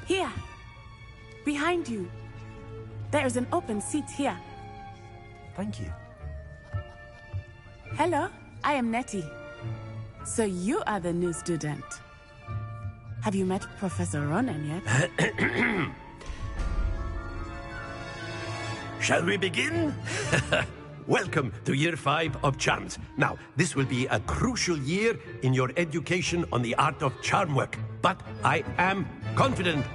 Here. Behind you. There is an open seat here. Thank you. Hello, I am Nettie. So you are the new student. Have you met Professor Ronan yet? Shall we begin? Welcome to Year 5 of Charms. Now, this will be a crucial year in your education on the art of charm work. But I am confident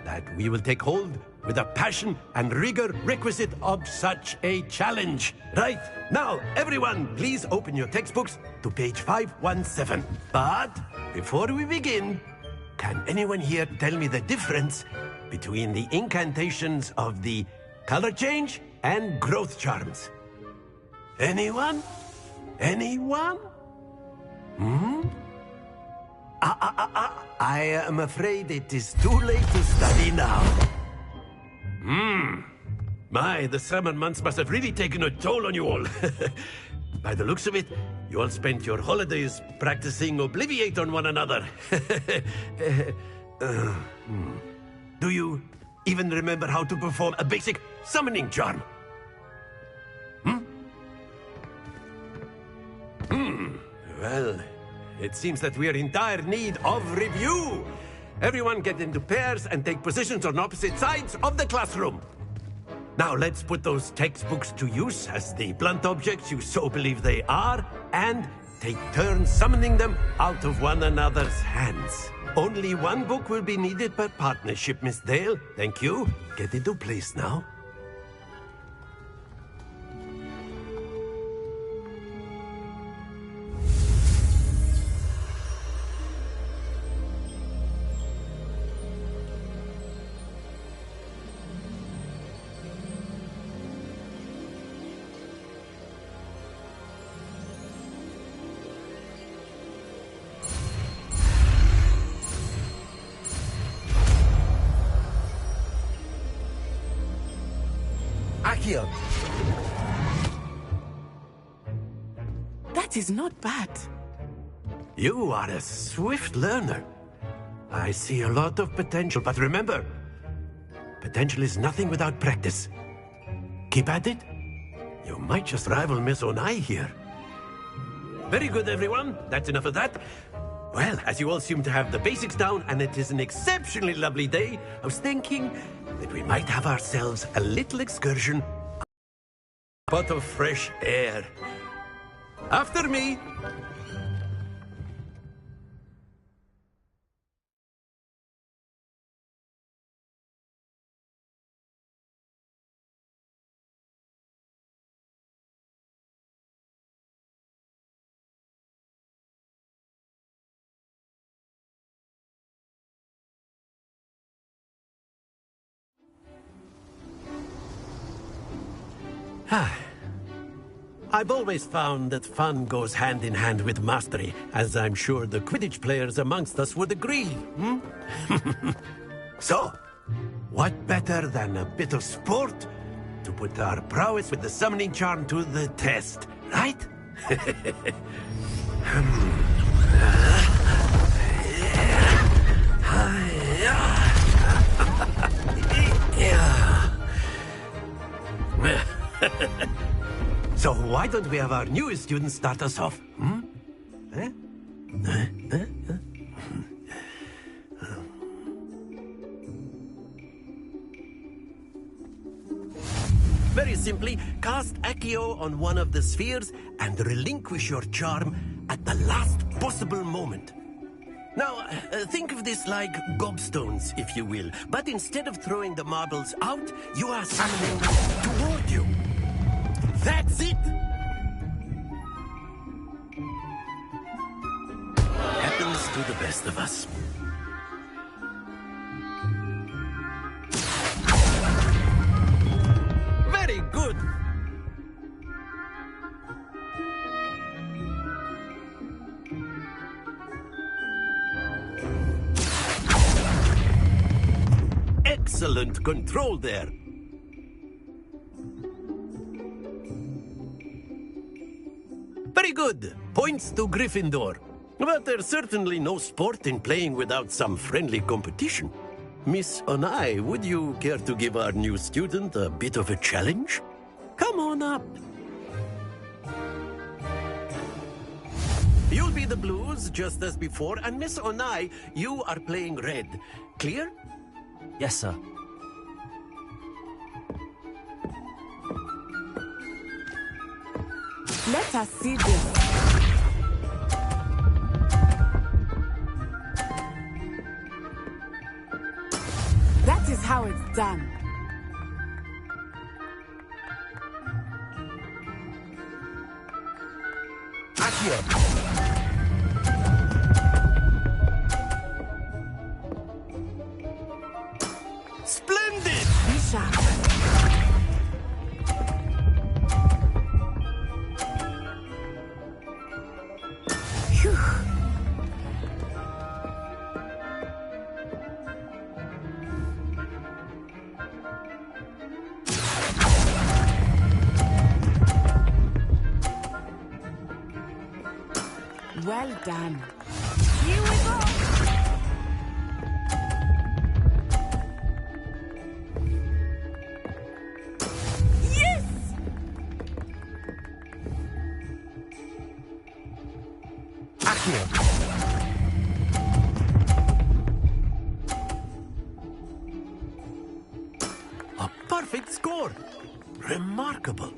that we will take hold with the passion and rigor requisite of such a challenge. Right, now, everyone, please open your textbooks to page 517. But before we begin, can anyone here tell me the difference between the incantations of the color change and growth charms? Anyone? Anyone? I am afraid it is too late to study now. My, the summer months must have really taken a toll on you all. By the looks of it, you all spent your holidays practicing Obliviate on one another. Do you even remember how to perform a basic summoning charm? Well, it seems that we are in dire need of review. Everyone get into pairs and take positions on opposite sides of the classroom. Now let's put those textbooks to use as the blunt objects you so believe they are, and take turns summoning them out of one another's hands. Only one book will be needed per partnership, Miss Dale. Thank you. Get into place now. Accio! That is not bad. You are a swift learner. I see a lot of potential, but remember, potential is nothing without practice. Keep at it. You might just rival Miss Onai here. Very good, everyone. That's enough of that. Well, as you all seem to have the basics down, and it is an exceptionally lovely day, I was thinking that we might have ourselves a little excursion, a pot of fresh air. After me. I've always found that fun goes hand in hand with mastery, as I'm sure the Quidditch players amongst us would agree. So, what better than a bit of sport to put our prowess with the summoning charm to the test, right? So why don't we have our newest student start us off? Very simply, cast Accio on one of the spheres and relinquish your charm at the last possible moment. Now, think of this like gobstones, if you will. But instead of throwing the marbles out, you are summoning them toward you. That's it! Happens to the best of us. Very good! Excellent control there. Very good. Points to Gryffindor. But there's certainly no sport in playing without some friendly competition. Miss Onai, would you care to give our new student a bit of a challenge? Come on up. You'll be the blues, just as before, and Miss Onai, you are playing red. Clear? Yes, sir. Let us see this. That is how it's done. Accio. Splendid! Be sharp. Phew. Well done. Here we go. Yes! Accio. A perfect score. Remarkable.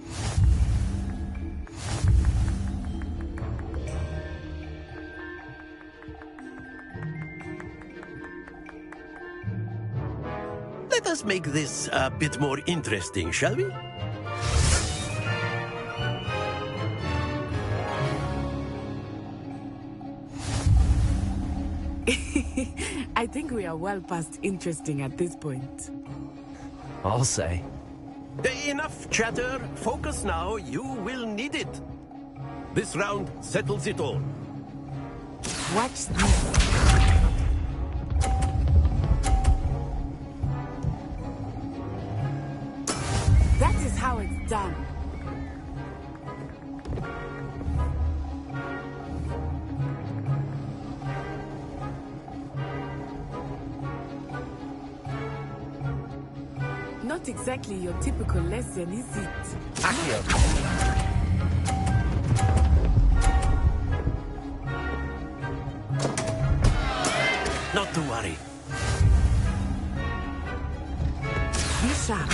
Let us make this a bit more interesting, shall we? I think we are well past interesting at this point. I'll say. Enough chatter. Focus now. You will need it. This round settles it all. Watch this. That is how it's done. Not exactly your typical lesson, is it? Accio. Not to worry. Be sharp.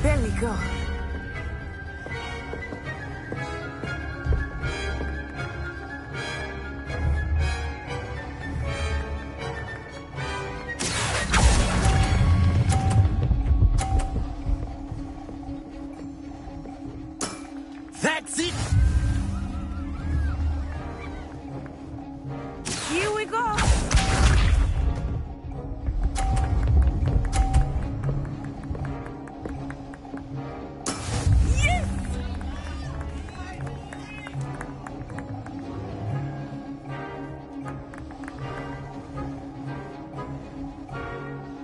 There we go. That's it! Here we go. Yes!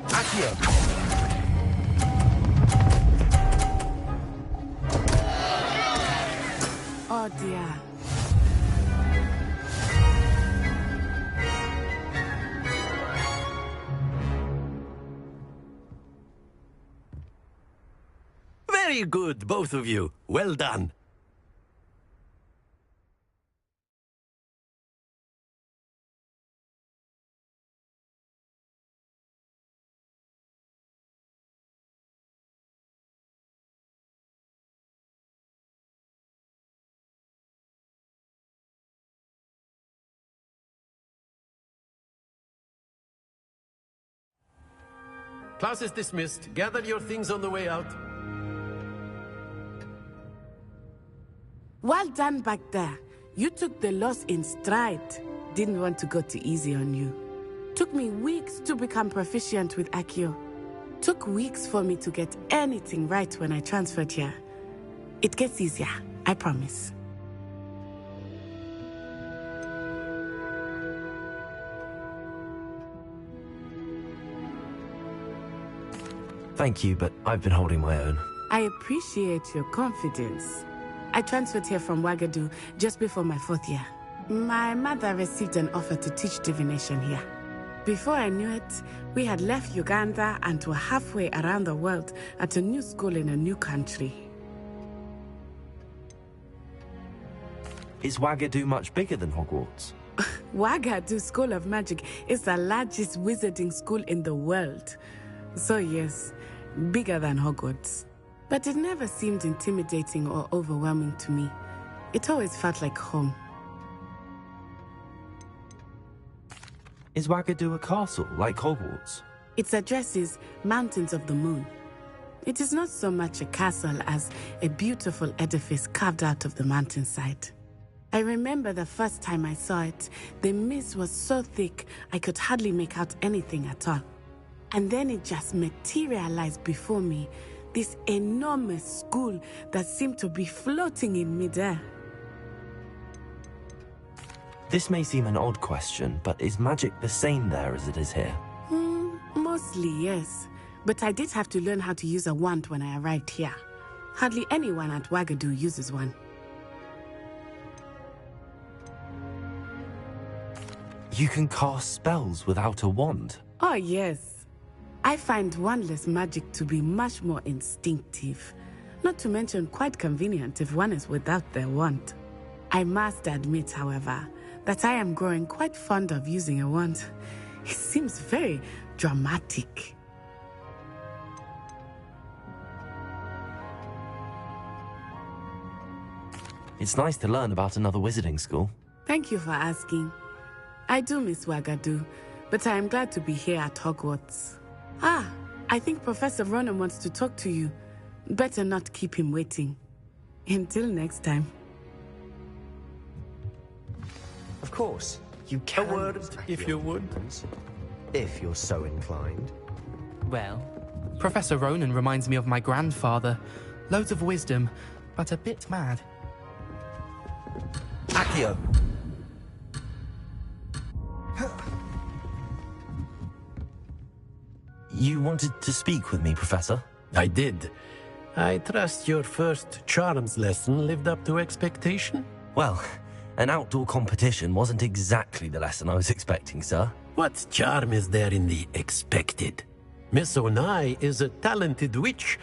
Accio. Oh dear. Very good, both of you. Well done. Class is dismissed. Gather your things on the way out. Well done back there. You took the loss in stride. Didn't want to go too easy on you. Took me weeks to become proficient with Accio. Took weeks for me to get anything right when I transferred here. It gets easier, I promise. Thank you, but I've been holding my own. I appreciate your confidence. I transferred here from Ouagadougou just before my 4th year. My mother received an offer to teach divination here. Before I knew it, we had left Uganda and were halfway around the world at a new school in a new country. Is Wagadu much bigger than Hogwarts? Wagadu School of Magic is the largest wizarding school in the world. So yes, bigger than Hogwarts. But it never seemed intimidating or overwhelming to me. It always felt like home. Is Wagadu a castle, like Hogwarts? Its address is Mountains of the Moon. It is not so much a castle as a beautiful edifice carved out of the mountainside. I remember the first time I saw it, the mist was so thick I could hardly make out anything at all. And then it just materialized before me, this enormous school that seemed to be floating in midair. This may seem an odd question, but is magic the same there as it is here? Mostly, yes. But I did have to learn how to use a wand when I arrived here. Hardly anyone at Wagadu uses one. You can cast spells without a wand? Oh, yes. I find wandless magic to be much more instinctive. Not to mention quite convenient if one is without their wand. I must admit, however, that I am growing quite fond of using a wand. It seems very dramatic. It's nice to learn about another wizarding school. Thank you for asking. I do miss Wagadu, but I am glad to be here at Hogwarts. Ah, I think Professor Ronen wants to talk to you. Better not keep him waiting. Until next time. Of course, you can. A word, if you would. If you're so inclined. Well, Professor Ronen reminds me of my grandfather. Loads of wisdom, but a bit mad. Accio! You wanted to speak with me, Professor? I did. I trust your first charms lesson lived up to expectation? Well, an outdoor competition wasn't exactly the lesson I was expecting, sir. What charm is there in the expected? Miss Onai is a talented witch.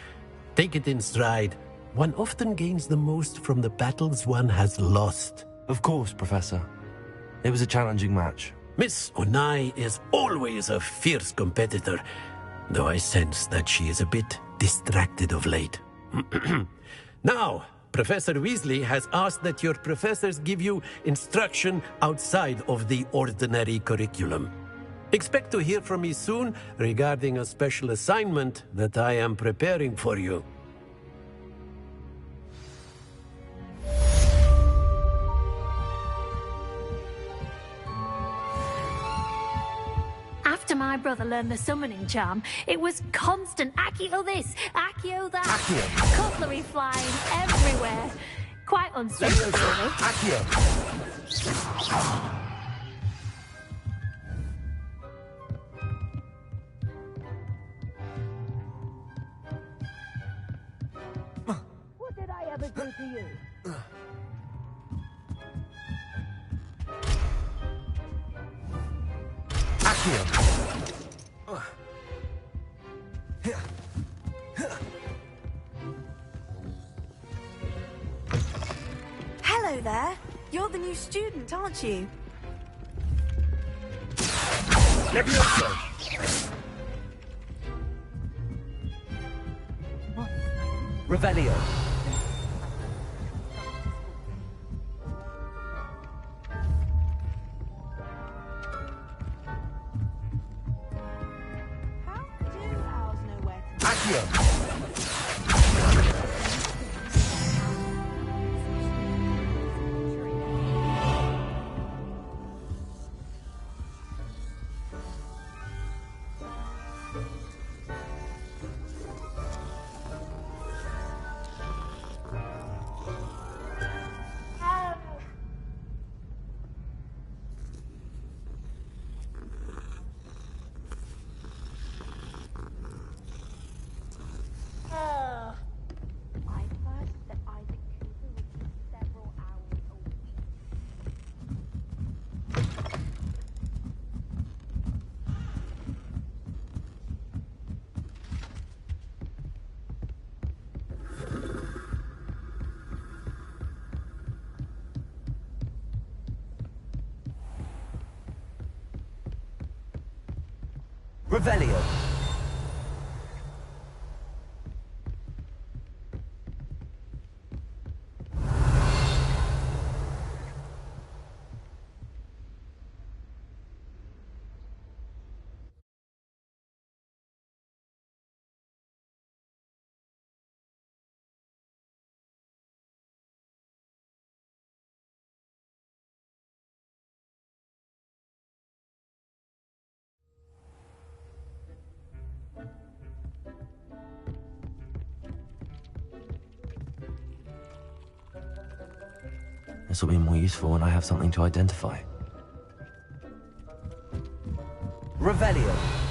Take it in stride. One often gains the most from the battles one has lost. Of course, Professor. It was a challenging match. Miss Onai is always a fierce competitor, though I sense that she is a bit distracted of late. Now, Professor Weasley has asked that your professors give you instruction outside of the ordinary curriculum. Expect to hear from me soon regarding a special assignment that I am preparing for you. After my brother learned the summoning charm, it was constant Accio this, Accio that. Accio. Cutlery flying everywhere. Quite unsuitable, really. Accio! What did I ever do to you? Hello there. You're the new student, aren't you? Revelio. How do owls know where to Accio! Revelio. This will be more useful when I have something to identify. Revelio.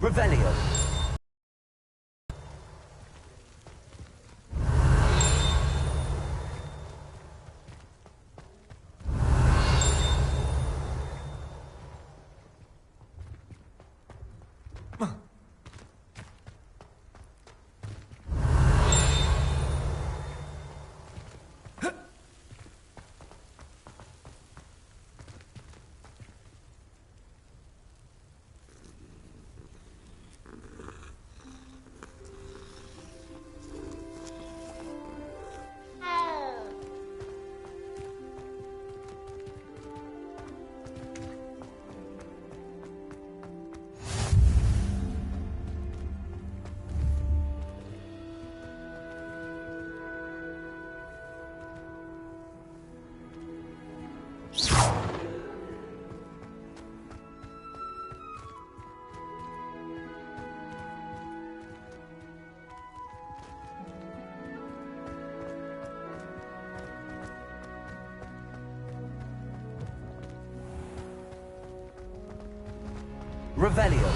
Revelio. Revelio.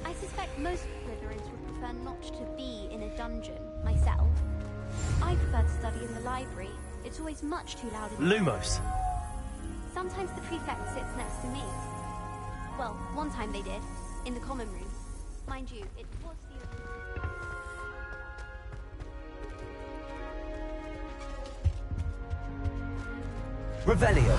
I suspect most Slytherins would prefer not to be in a dungeon, myself. I prefer to study in the library, It's always much too loud. Lumos. Sometimes the prefect sits next to me. Well, one time they did, in the common room. Mind you, it was the... Revelio.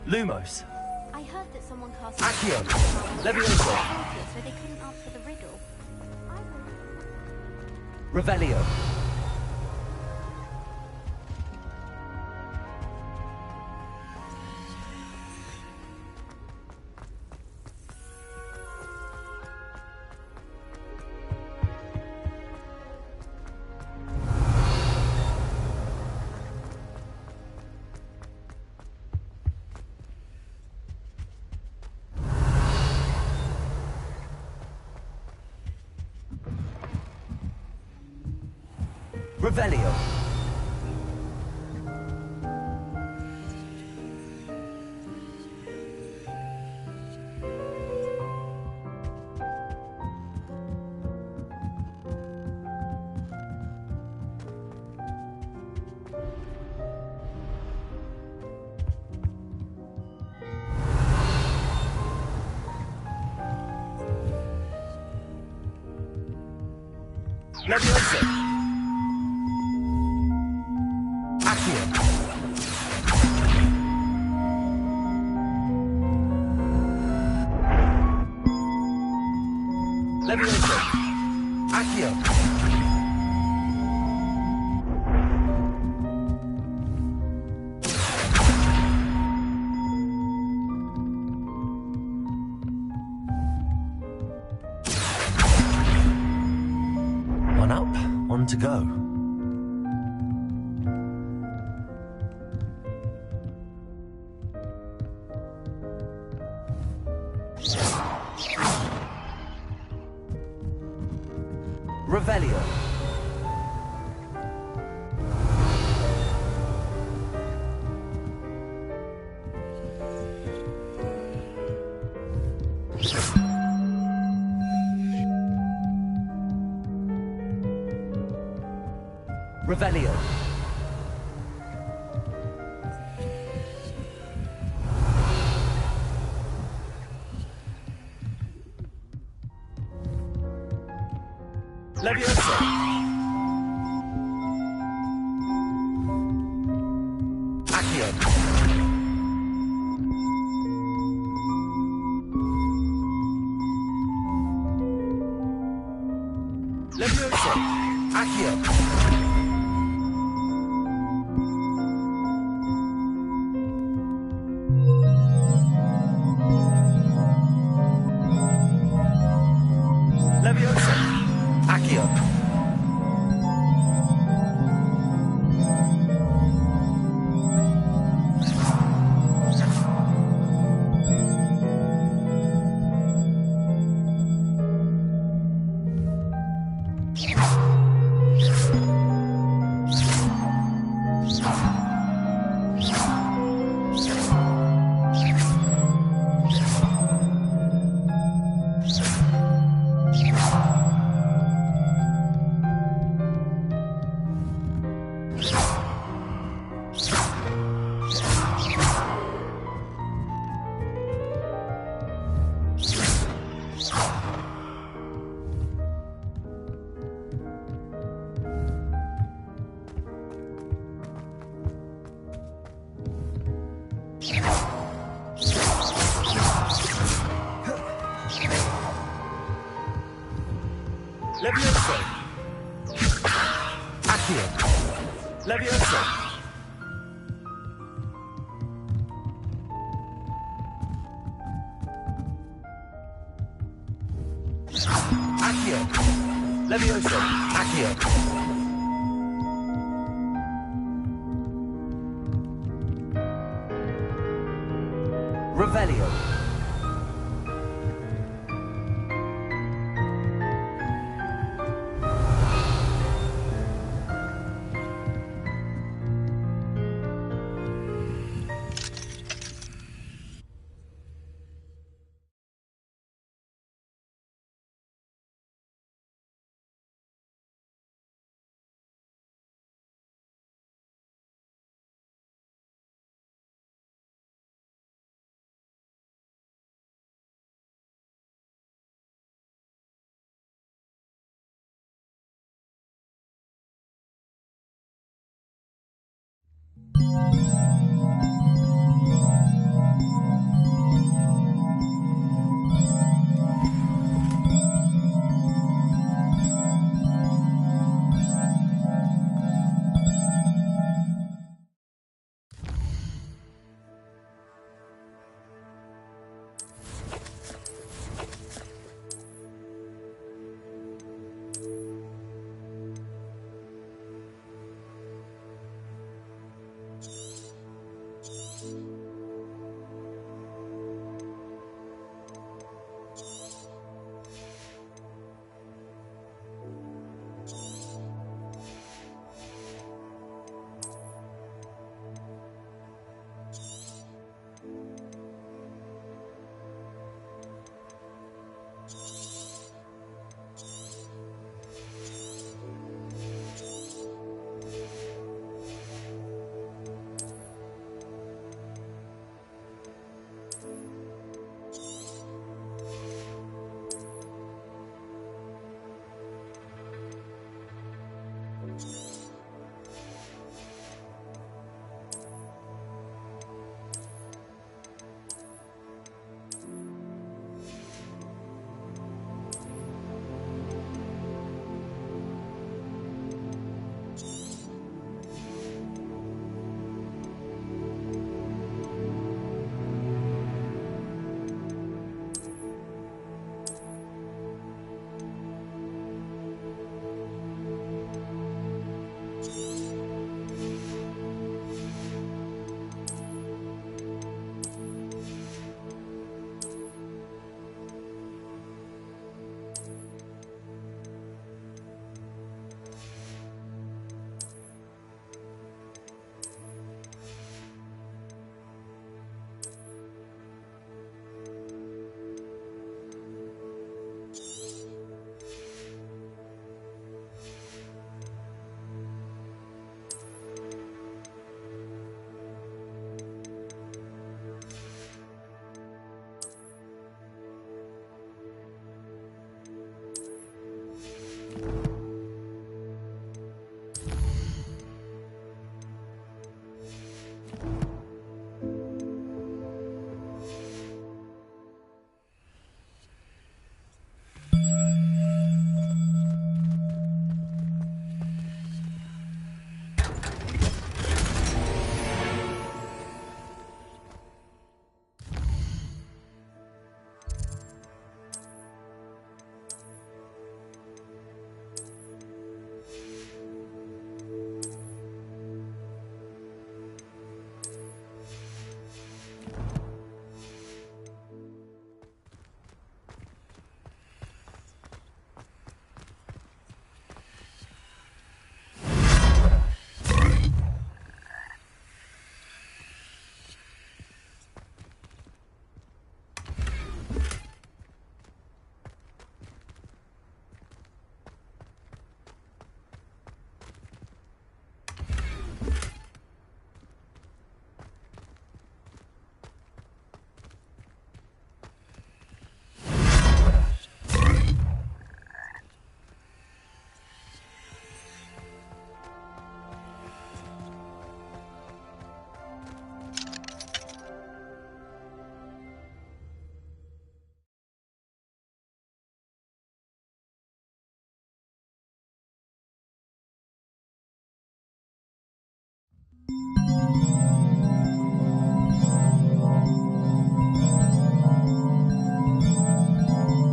Lumos. I heard that someone cast... Accio. Levioso. So they couldn't answer the riddle. Revelio. Revelio. Levioso. Levioso. Accio. One up, one to go. Revelio. Revelio. Levioso. Accio. Levioso. Accio. Levioso. Accio. Levioso. Accio. Levioso. Accio. Levioso. Accio. Revelio.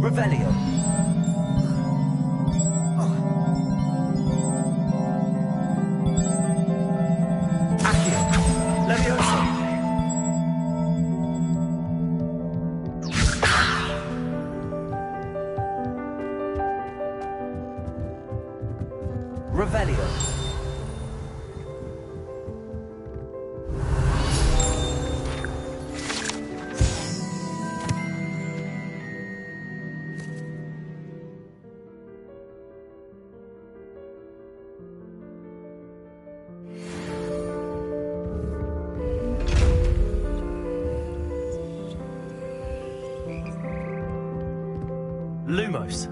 Revelio. Accio. Levioso. Revelio. Lumos.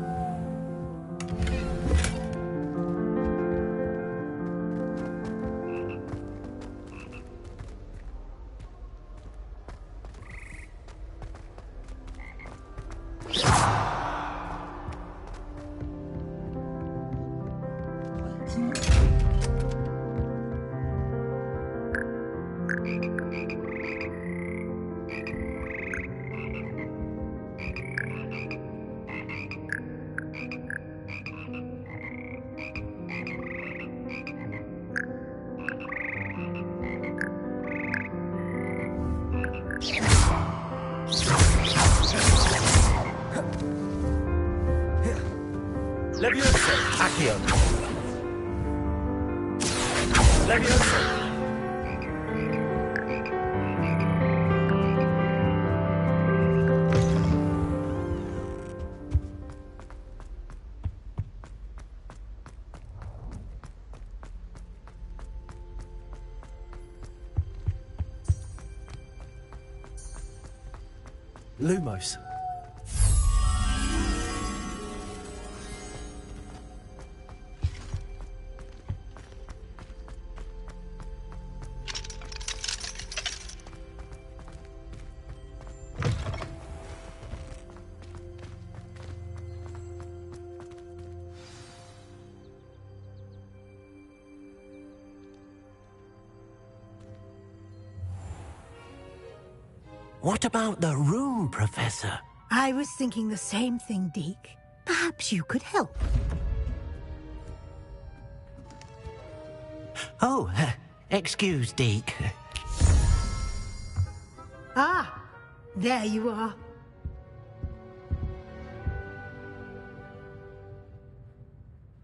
Levioso! Accio! Levioso! Lumos. What about the room, Professor? I was thinking the same thing, Deke. Perhaps you could help. Oh, excuse, Deke. Ah, there you are.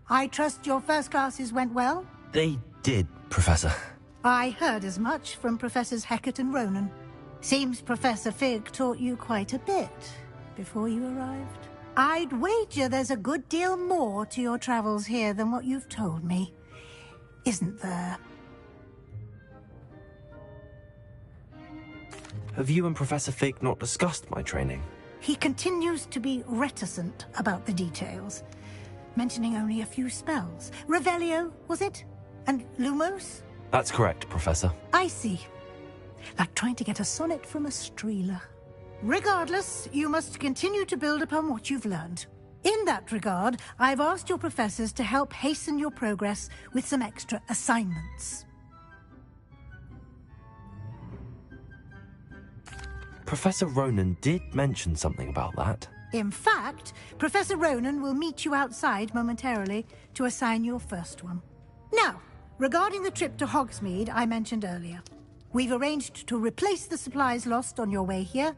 I trust your first classes went well? They did, Professor. I heard as much from Professors Hecat and Ronan. Seems Professor Fig taught you quite a bit before you arrived. I'd wager there's a good deal more to your travels here than what you've told me. Isn't there? Have you and Professor Fig not discussed my training? He continues to be reticent about the details, mentioning only a few spells. Revelio, was it? And Lumos? That's correct, Professor. I see. Like trying to get a sonnet from a Streeler. Regardless, you must continue to build upon what you've learned. In that regard, I've asked your professors to help hasten your progress with some extra assignments. Professor Ronan did mention something about that. In fact, Professor Ronan will meet you outside momentarily to assign your first one. Now, regarding the trip to Hogsmeade I mentioned earlier, we've arranged to replace the supplies lost on your way here,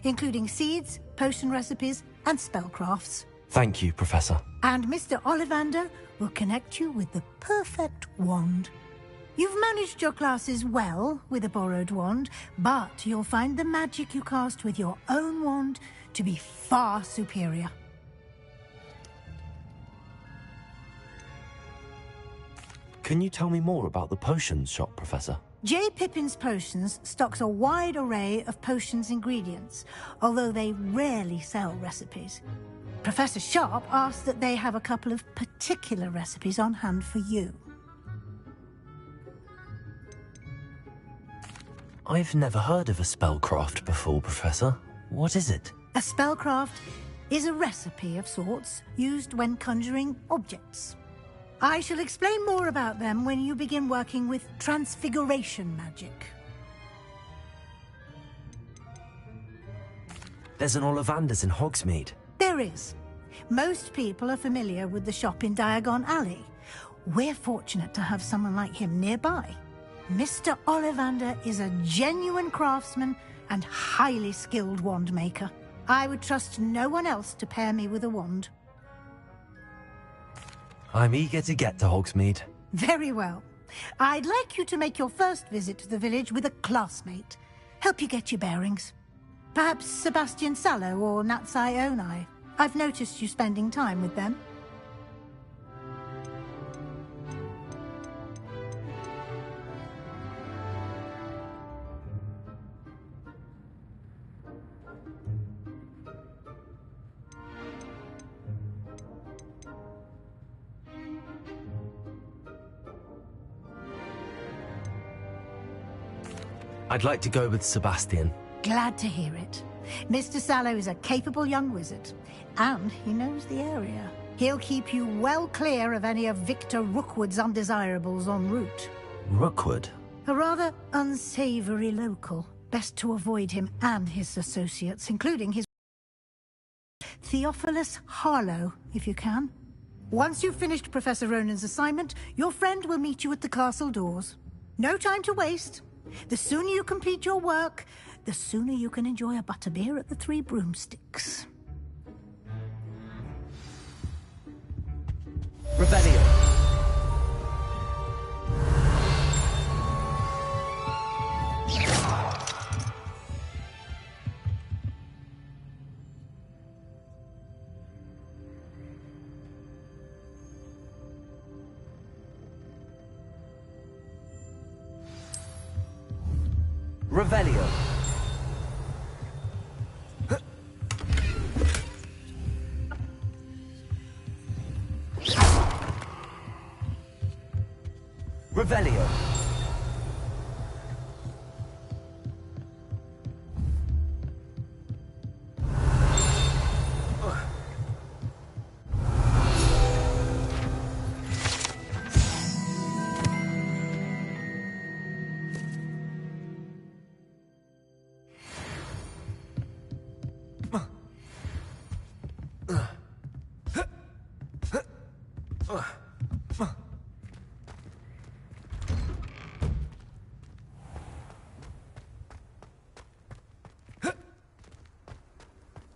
including seeds, potion recipes, and spellcrafts. Thank you, Professor. And Mr. Ollivander will connect you with the perfect wand. You've managed your classes well with a borrowed wand, but you'll find the magic you cast with your own wand to be far superior. Can you tell me more about the potions shop, Professor? J. Pippin's Potions stocks a wide array of potions ingredients, although they rarely sell recipes. Professor Sharp asked that they have a couple of particular recipes on hand for you. I've never heard of a spellcraft before, Professor. What is it? A spellcraft is a recipe of sorts used when conjuring objects. I shall explain more about them when you begin working with transfiguration magic. There's an Ollivander's in Hogsmeade. There is. Most people are familiar with the shop in Diagon Alley. We're fortunate to have someone like him nearby. Mr. Ollivander is a genuine craftsman and highly skilled wand maker. I would trust no one else to pair me with a wand. I'm eager to get to Hogsmeade. Very well. I'd like you to make your first visit to the village with a classmate. Help you get your bearings. Perhaps Sebastian Sallow or Natsai Onai. I've noticed you spending time with them. I'd like to go with Sebastian. Glad to hear it. Mr. Sallow is a capable young wizard, and he knows the area. He'll keep you well clear of any of Victor Rookwood's undesirables en route. Rookwood? A rather unsavory local. Best to avoid him and his associates, including his Theophilus Harlow, if you can. Once you've finished Professor Ronan's assignment, your friend will meet you at the castle doors. No time to waste. The sooner you complete your work, the sooner you can enjoy a butterbeer at the Three Broomsticks. Revelio. Revelio. Revelio.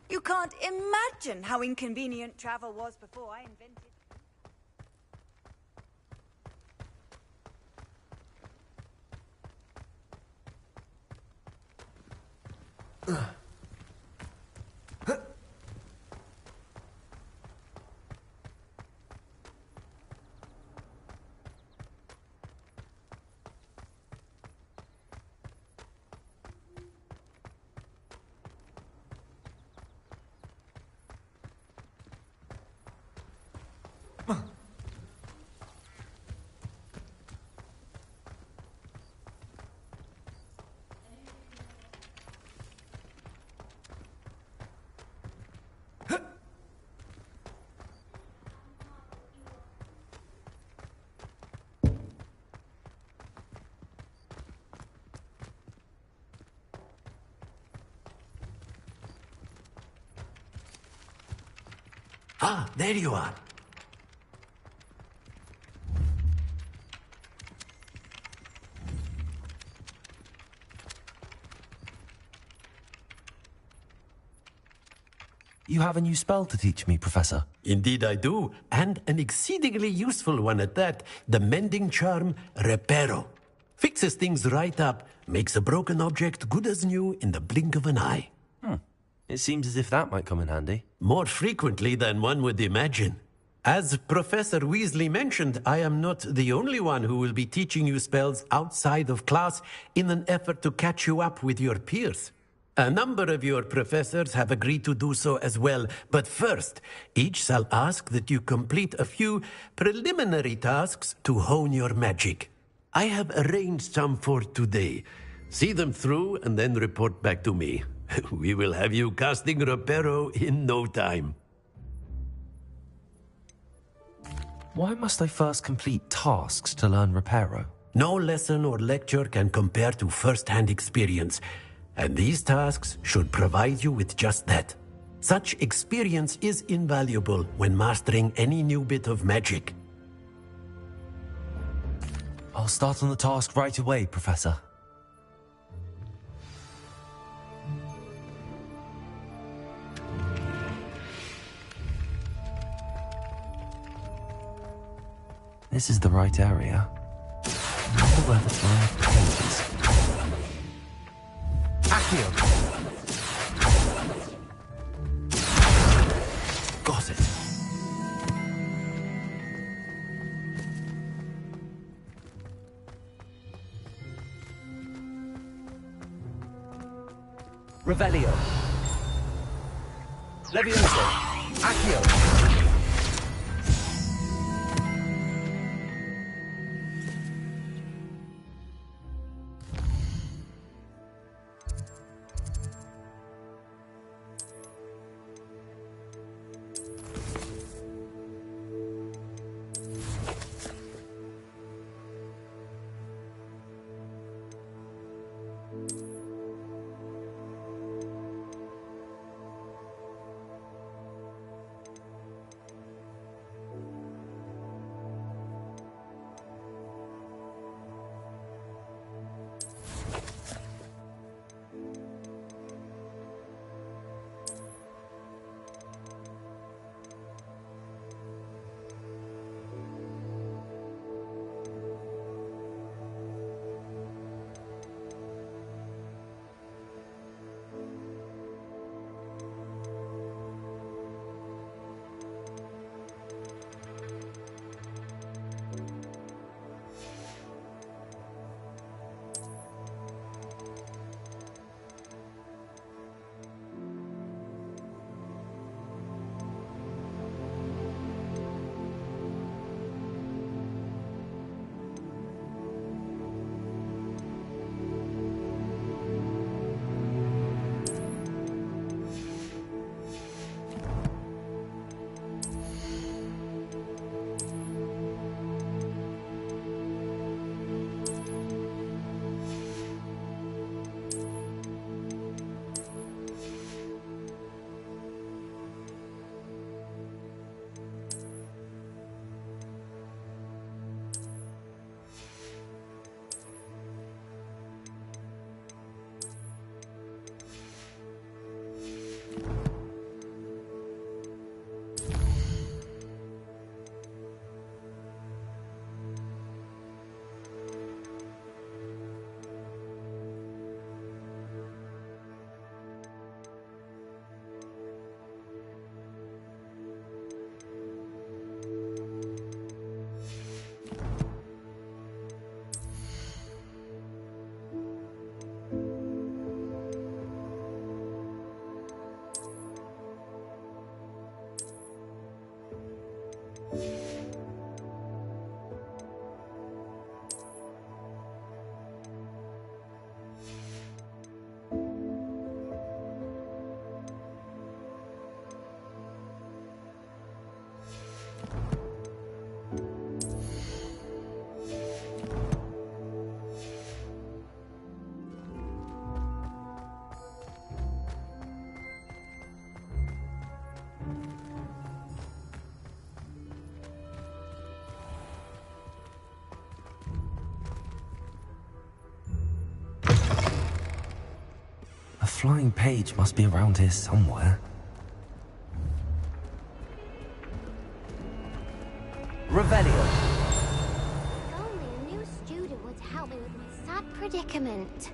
You can't imagine how inconvenient travel was before I invented... Ah, there you are. You have a new spell to teach me, Professor. Indeed I do, and an exceedingly useful one at that. The mending charm, Reparo. Fixes things right up, makes a broken object good as new in the blink of an eye. It seems as if that might come in handy. More frequently than one would imagine. As Professor Weasley mentioned, I am not the only one who will be teaching you spells outside of class in an effort to catch you up with your peers. A number of your professors have agreed to do so as well, but first, each shall ask that you complete a few preliminary tasks to hone your magic. I have arranged some for today. See them through and then report back to me. We will have you casting Reparo in no time. Why must I first complete tasks to learn Reparo? No lesson or lecture can compare to first-hand experience, and these tasks should provide you with just that. Such experience is invaluable when mastering any new bit of magic. I'll start on the task right away, Professor. This is the right area. I wonder where the blind is. Accio! Got it. Revelio. Levioso. Accio. A flying page must be around here somewhere. Revelio. If only a new student would help me with my sad predicament.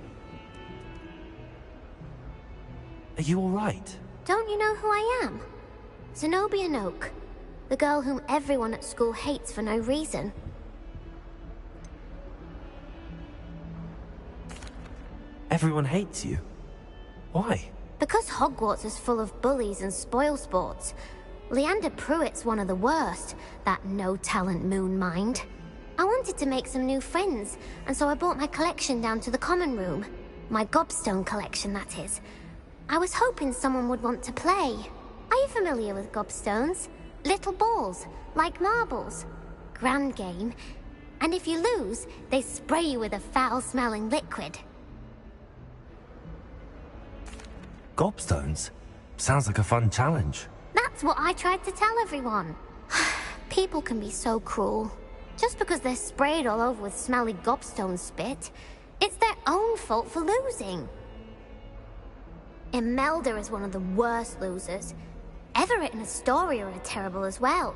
Are you alright? Don't you know who I am? Zenobia Noak, the girl whom everyone at school hates for no reason. Everyone hates you. Why? Because Hogwarts is full of bullies and spoilsports. Leander Pruitt's one of the worst, that no-talent moon mind. I wanted to make some new friends, and so I brought my collection down to the common room. My gobstone collection, that is. I was hoping someone would want to play. Are you familiar with gobstones? Little balls, like marbles. Grand game. And if you lose, they spray you with a foul-smelling liquid. Gobstones? Sounds like a fun challenge. That's what I tried to tell everyone. People can be so cruel. Just because they're sprayed all over with smelly gobstone spit, it's their own fault for losing. Imelda is one of the worst losers. Everett and Astoria are terrible as well.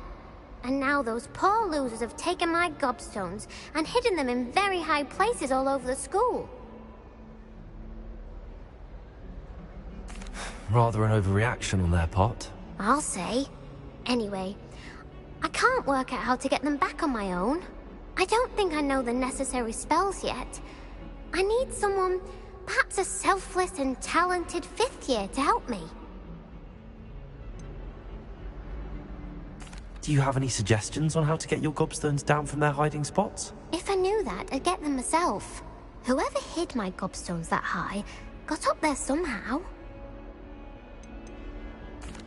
And now those poor losers have taken my gobstones and hidden them in very high places all over the school. Rather an overreaction on their part. I'll say. Anyway, I can't work out how to get them back on my own. I don't think I know the necessary spells yet. I need someone, perhaps a selfless and talented 5th year to help me. Do you have any suggestions on how to get your gobstones down from their hiding spots? If I knew that, I'd get them myself. Whoever hid my gobstones that high got up there somehow.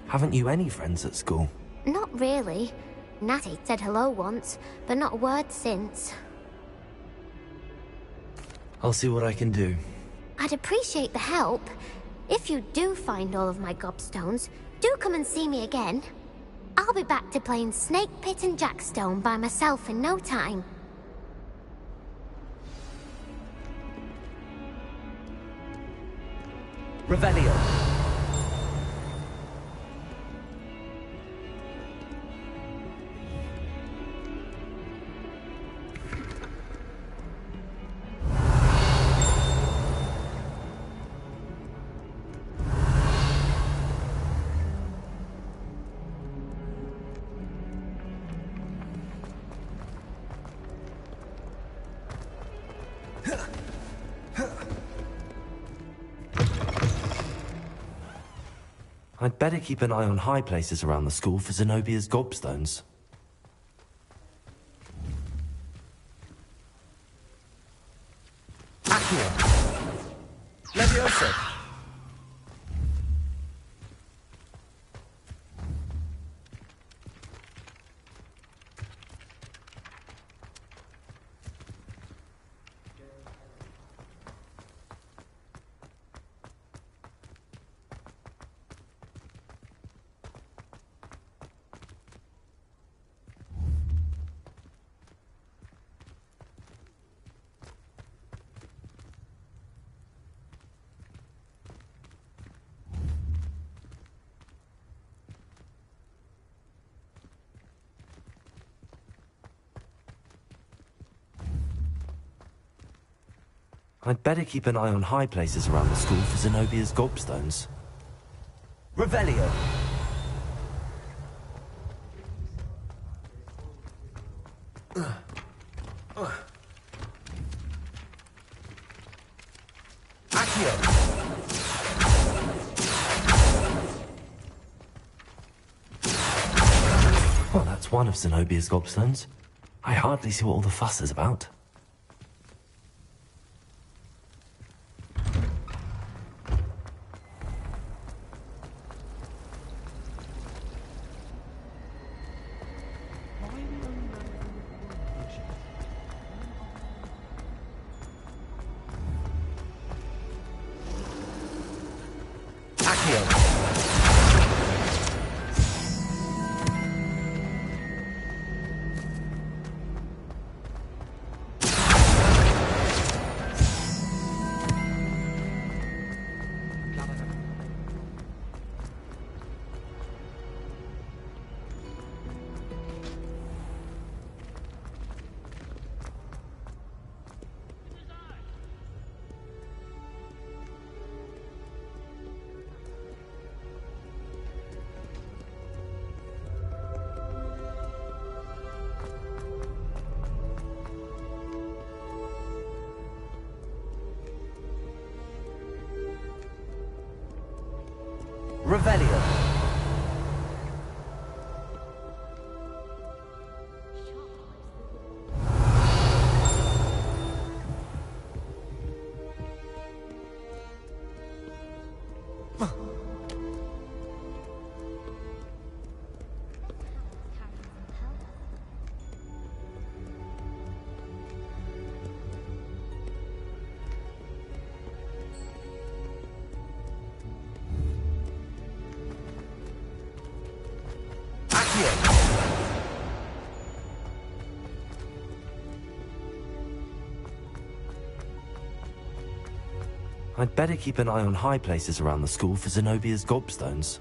Haven't you any friends at school? Not really. Natty said hello once, but not a word since. I'll see what I can do. I'd appreciate the help. If you do find all of my gobstones, do come and see me again. I'll be back to playing Snake Pit and Jackstone by myself in no time. Revelio. I'd better keep an eye on high places around the school for Zenobia's gobstones. Accio. Leviosa. I'd better keep an eye on high places around the school for Zenobia's gobstones. Revelio. Accio. Well, that's one of Zenobia's gobstones. I hardly see what all the fuss is about. Revelio. I'd better keep an eye on high places around the school for Zenobia's gobstones.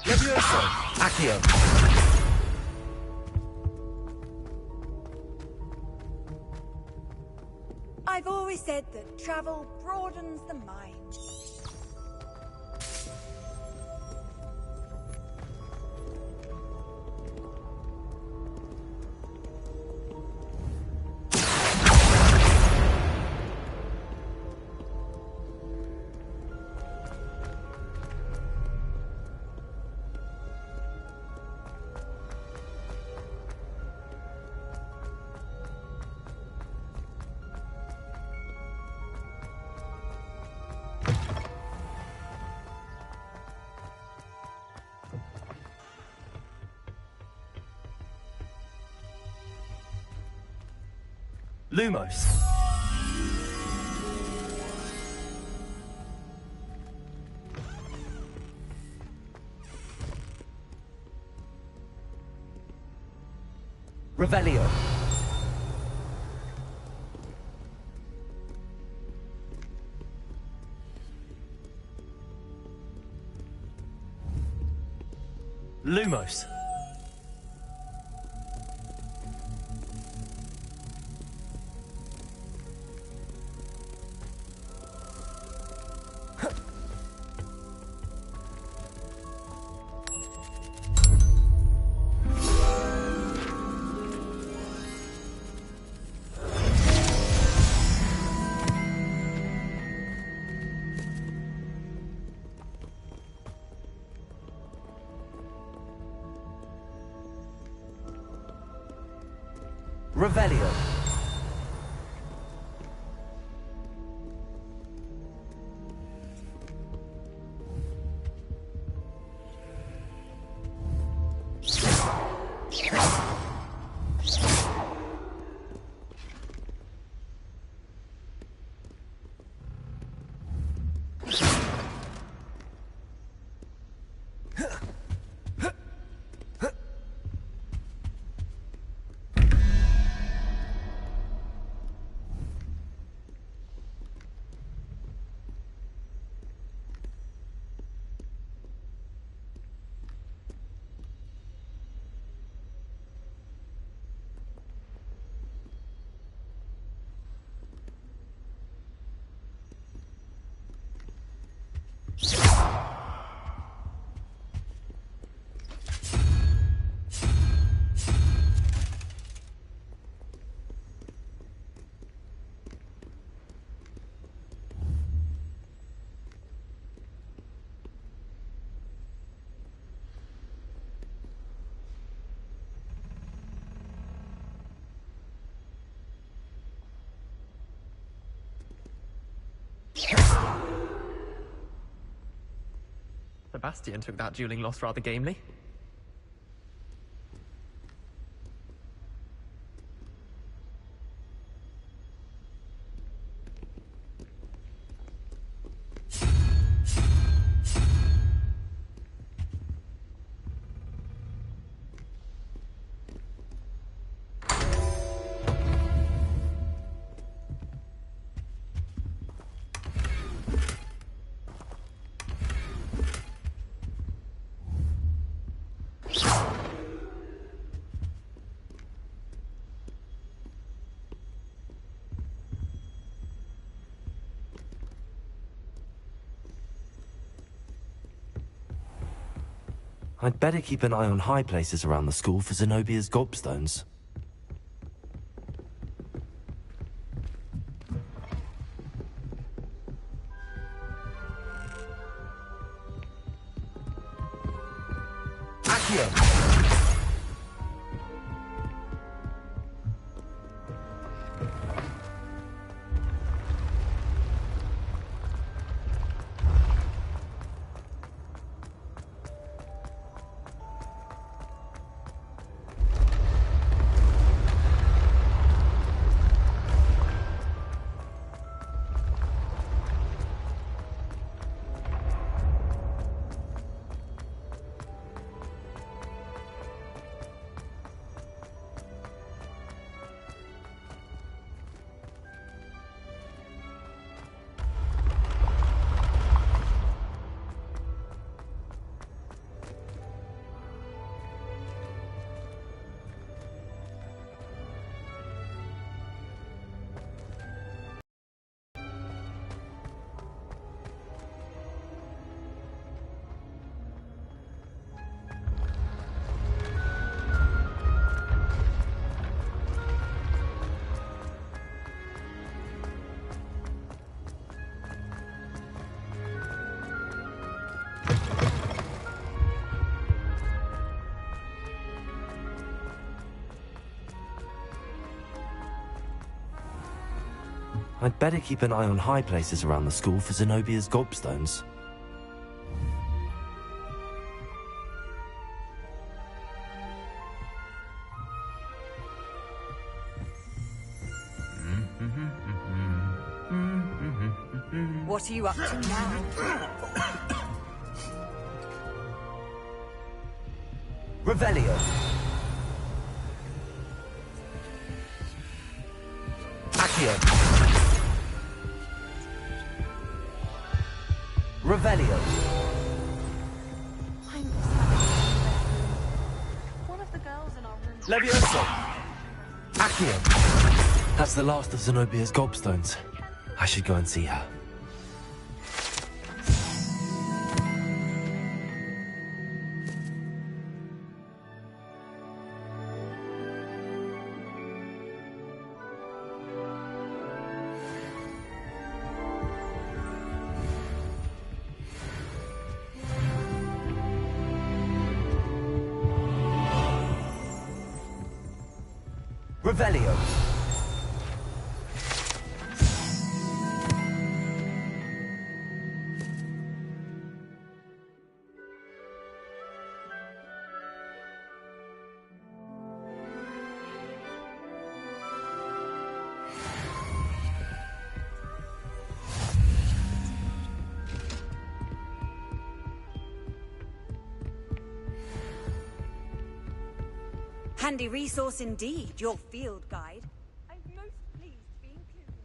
Levioso. Accio. I've always said that travel broadens the mind. Lumos. Revelio. Lumos. Revelio. Sebastian took that dueling loss rather gamely. I'd better keep an eye on high places around the school for Zenobia's gobstones. I'd better keep an eye on high places around the school for Zenobia's gobstones. What are you up to now? Revelio. Accio. Revelio. One of the girls in our room. Levioso. Accio. That's the last of Zenobia's gobstones. I should go and see her. Revelio. Handy resource indeed, your field guide. I'm most pleased to be included.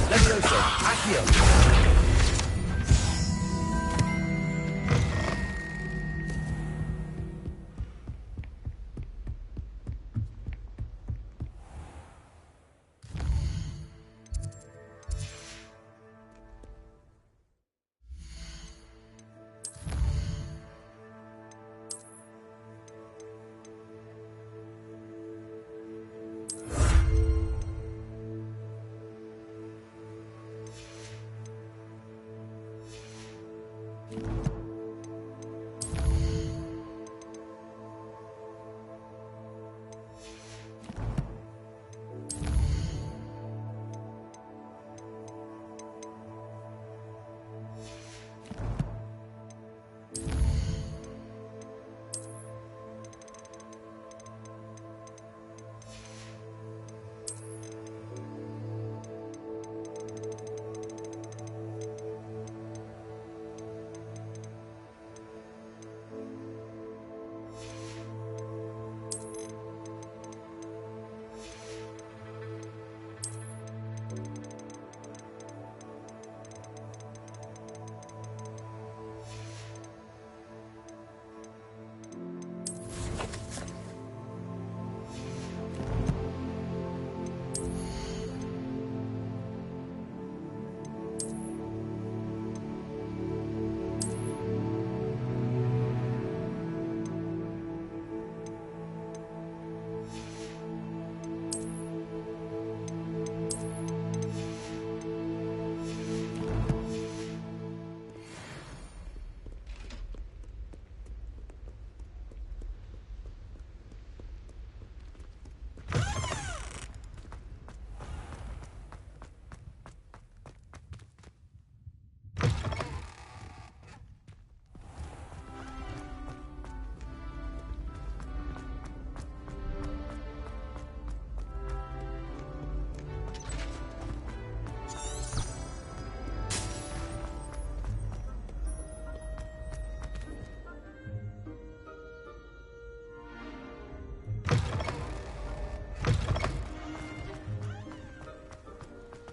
Levioso. Accio.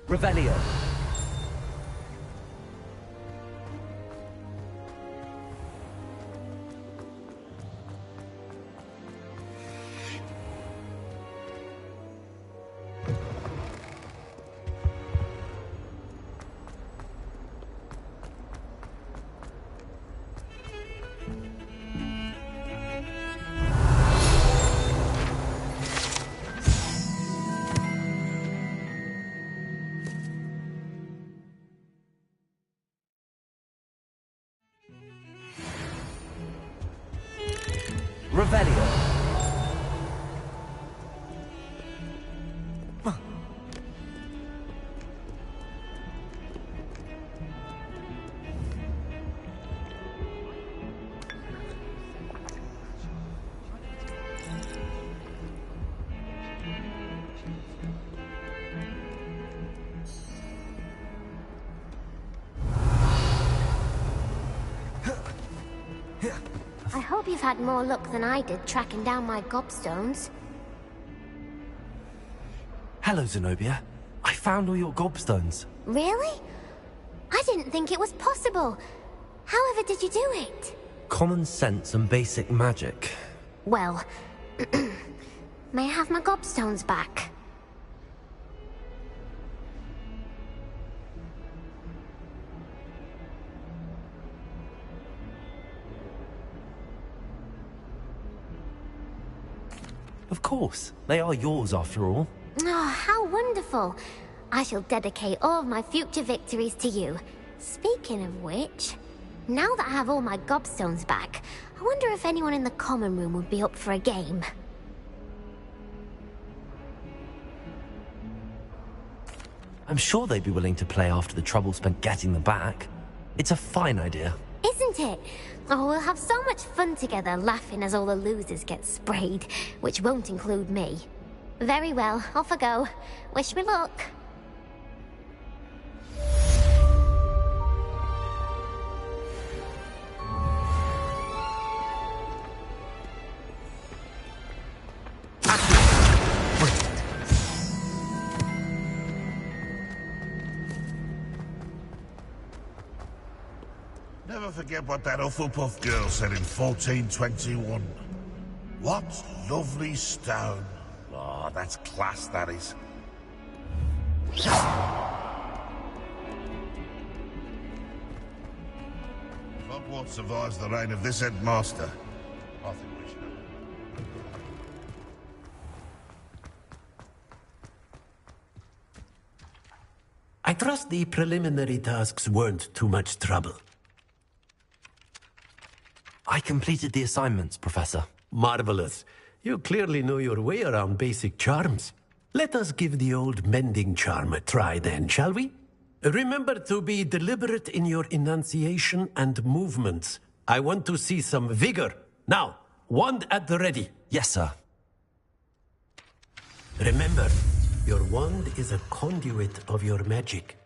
Revelio. Revelio. I hope you've had more luck than I did tracking down my gobstones. Hello, Zenobia. I found all your gobstones. Really? I didn't think it was possible. However did you do it? Common sense and basic magic. Well, may I have my gobstones back? Of course. They are yours after all. Oh, how wonderful. I shall dedicate all of my future victories to you. Speaking of which, now that I have all my gobstones back, I wonder if anyone in the common room would be up for a game. I'm sure they'd be willing to play after the trouble spent getting them back. It's a fine idea. Isn't it? Oh, we'll have so much fun together, laughing as all the losers get sprayed, which won't include me. Very well, off I go. Wish me luck. Never forget what that Hufflepuff girl said in 1421. What lovely stone. Oh, that's class, that is. Hogwarts survives the reign of this headmaster. I think we should. I trust the preliminary tasks weren't too much trouble. I completed the assignments, Professor. Marvelous. You clearly know your way around basic charms. Let us give the old mending charm a try then, shall we? Remember to be deliberate in your enunciation and movements. I want to see some vigor. Now, wand at the ready. Yes, sir. Remember, your wand is a conduit of your magic.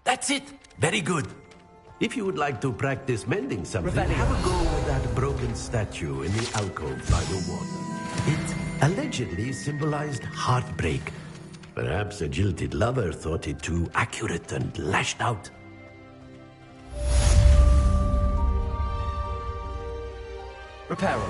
That's it. Very good. If you would like to practice mending something, have a go with that broken statue in the alcove by the water. It allegedly symbolized heartbreak. Perhaps a jilted lover thought it too accurate and lashed out. Reparo.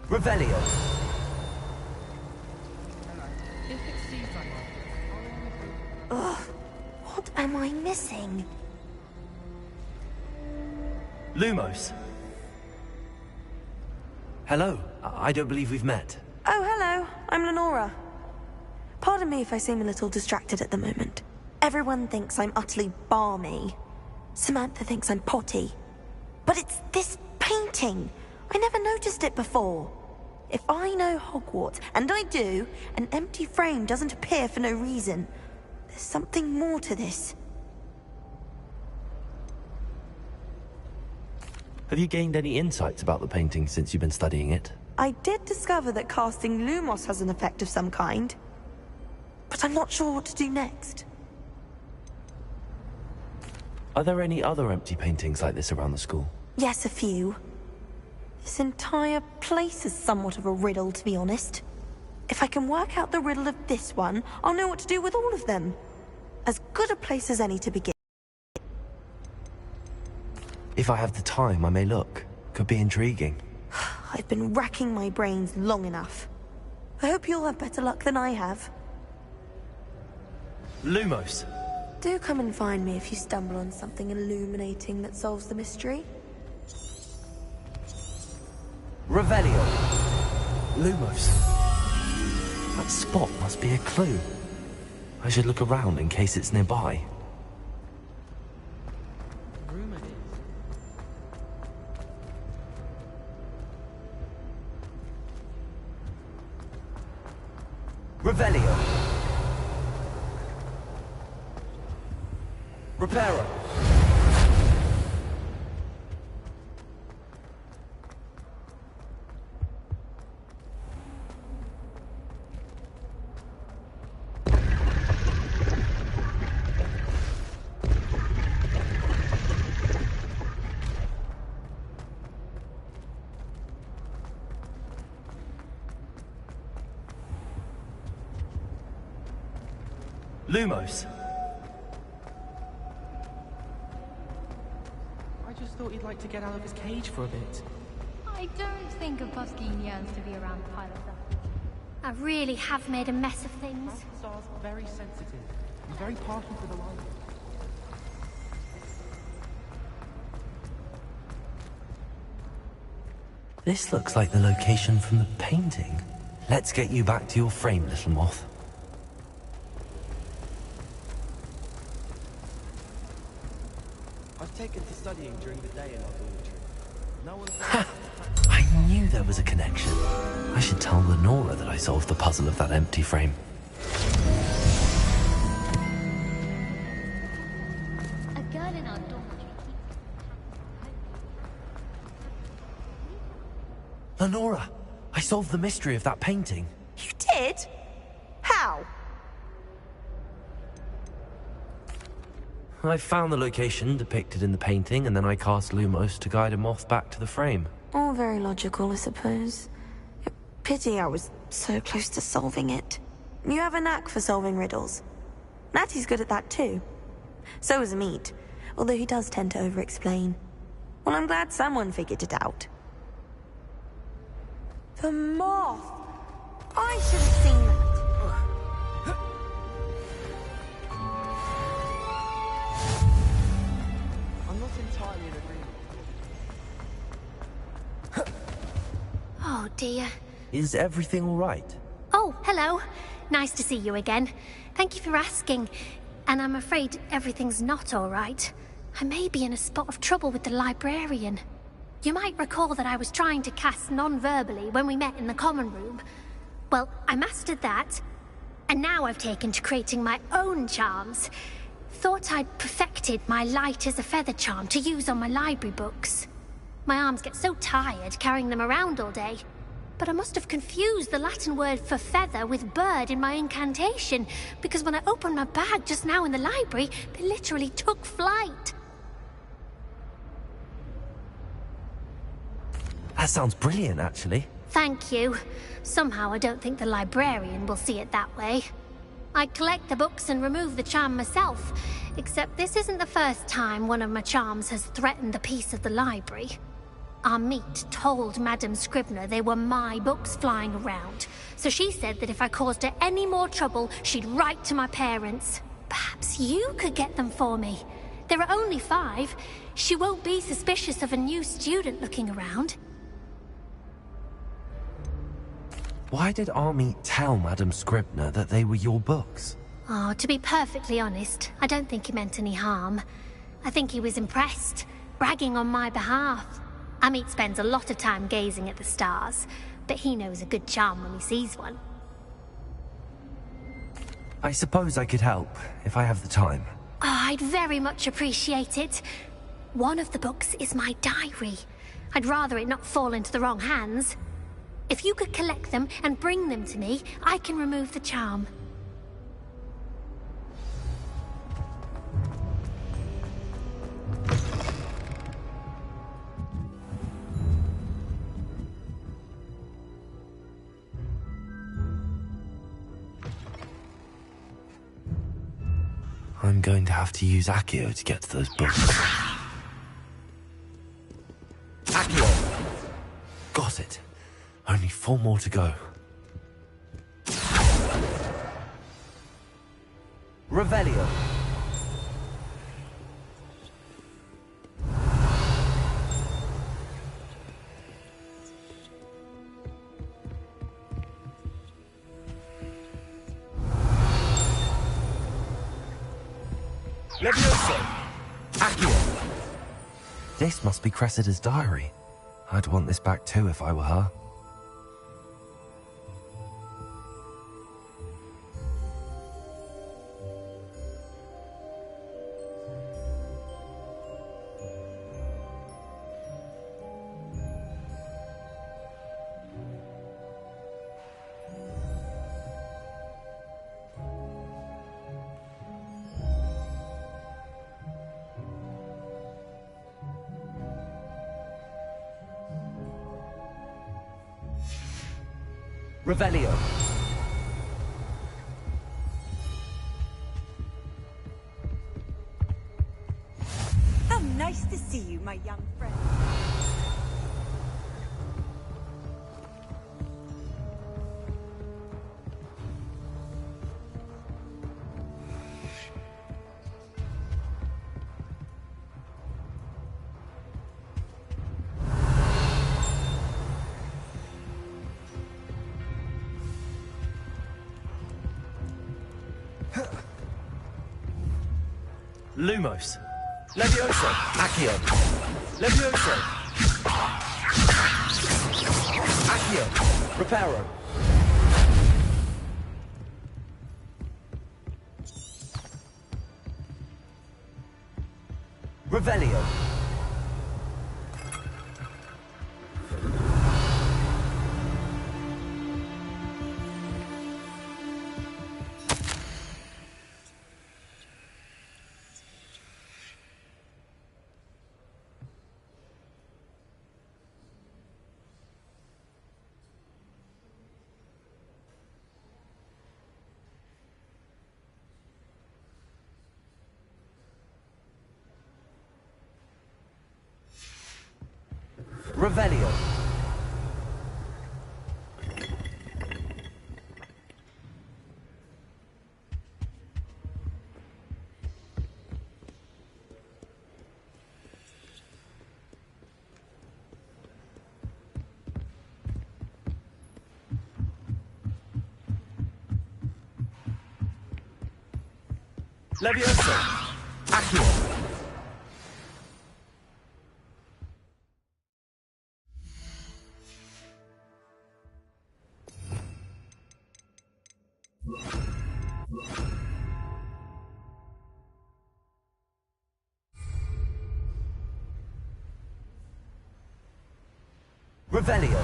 Revelio. Ugh, what am I missing? Lumos. Hello. I don't believe we've met. Oh, hello. I'm Lenora. Pardon me if I seem a little distracted at the moment. Everyone thinks I'm utterly balmy. Samantha thinks I'm potty. But it's this painting. I never noticed it before. If I know Hogwarts, and I do, an empty frame doesn't appear for no reason. There's something more to this. Have you gained any insights about the painting since you've been studying it? I did discover that casting Lumos has an effect of some kind. But I'm not sure what to do next. Are there any other empty paintings like this around the school? Yes, a few. This entire place is somewhat of a riddle, to be honest. If I can work out the riddle of this one, I'll know what to do with all of them. As good a place as any to begin. If I have the time, I may look. Could be intriguing. I've been racking my brains long enough. I hope you'll have better luck than I have. Lumos. Do come and find me if you stumble on something illuminating that solves the mystery. Revelio. Lumos. That spot must be a clue. I should look around in case it's nearby. Revelio. Reparo. Lumos. I just thought he'd like to get out of his cage for a bit. I don't think a Puskeen yearns to be around a pile of that. I really have made a mess of things. Balthazar's very sensitive. He's very partial to the light. This looks like the location from the painting. Let's get you back to your frame, little moth. I've taken to studying during the day in our dormitory. No one. I knew there was a connection. I should tell Lenora that I solved the puzzle of that empty frame. A girl in our dormitory. Lenora, I solved the mystery of that painting. You did? How? I found the location depicted in the painting, and then I cast Lumos to guide a moth back to the frame. All very logical, I suppose. Pity I was so close to solving it. You have a knack for solving riddles. Natty's good at that too. So is Meat, although he does tend to over-explain. Well, I'm glad someone figured it out. The moth! I should have seen that. I'm not entirely in agreement. Oh dear. Is everything all right? Oh, hello. Nice to see you again. Thank you for asking. And I'm afraid everything's not all right. I may be in a spot of trouble with the librarian. You might recall that I was trying to cast non-verbally when we met in the common room. Well, I mastered that. And now I've taken to creating my own charms. Thought I'd perfected my light as a feather charm to use on my library books. My arms get so tired carrying them around all day. But I must have confused the Latin word for feather with bird in my incantation, because when I opened my bag just now in the library, they literally took flight. That sounds brilliant, actually. Thank you. Somehow I don't think the librarian will see it that way. I collect the books and remove the charm myself, except this isn't the first time one of my charms has threatened the peace of the library. Amit told Madame Scribner they were my books flying around, so she said that if I caused her any more trouble, she'd write to my parents. Perhaps you could get them for me. There are only 5. She won't be suspicious of a new student looking around. Why did Amit tell Madame Scribner that they were your books? Oh, to be perfectly honest, I don't think he meant any harm. I think he was impressed, bragging on my behalf. Amit spends a lot of time gazing at the stars, but he knows a good charm when he sees one. I suppose I could help, if I have the time. Oh, I'd very much appreciate it. One of the books is my diary. I'd rather it not fall into the wrong hands. If you could collect them and bring them to me, I can remove the charm. I'm going to have to use Accio to get to those books. Accio! Got it. Only 4 more to go. Revelio. Levioso! Accio! This must be Cressida's diary. I'd want this back too if I were her. Revelio. How nice to see you, my young friend. Lumos. Levioso. Accio. Levioso. Accio. Reparo. Revelio. Revelio. Levioso. Accio. Revelio.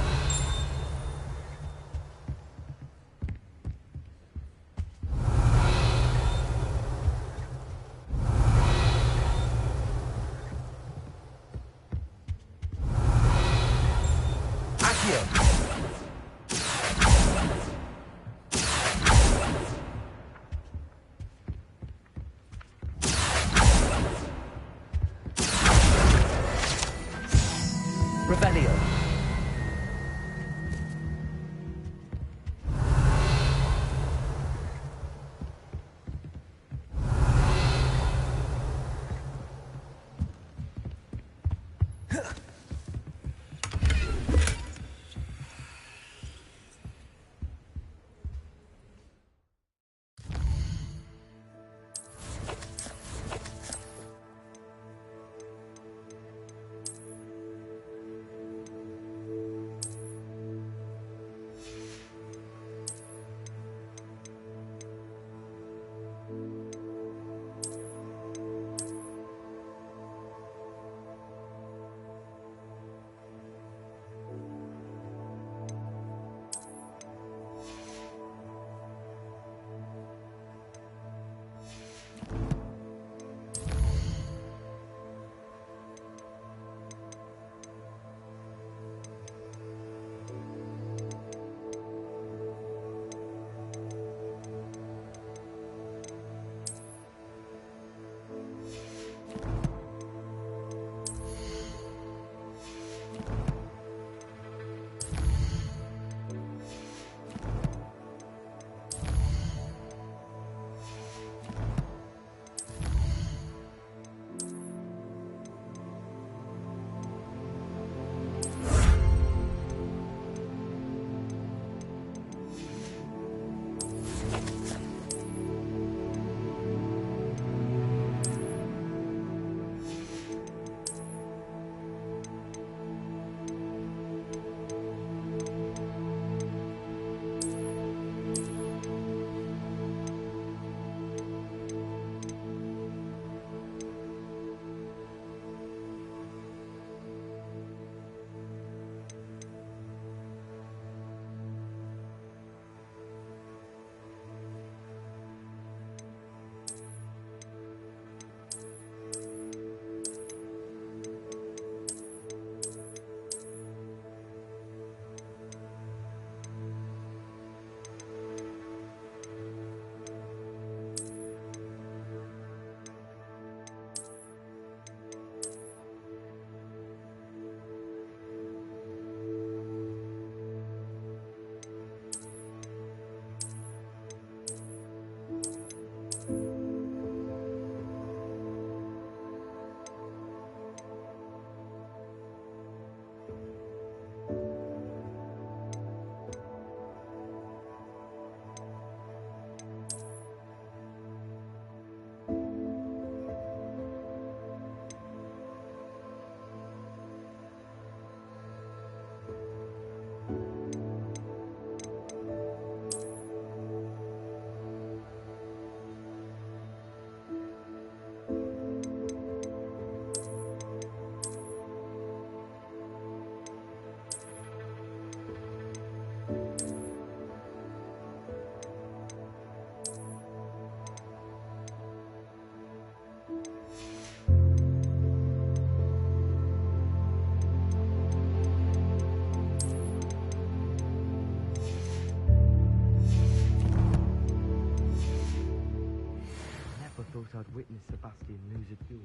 witnessed Sebastian lose a duel.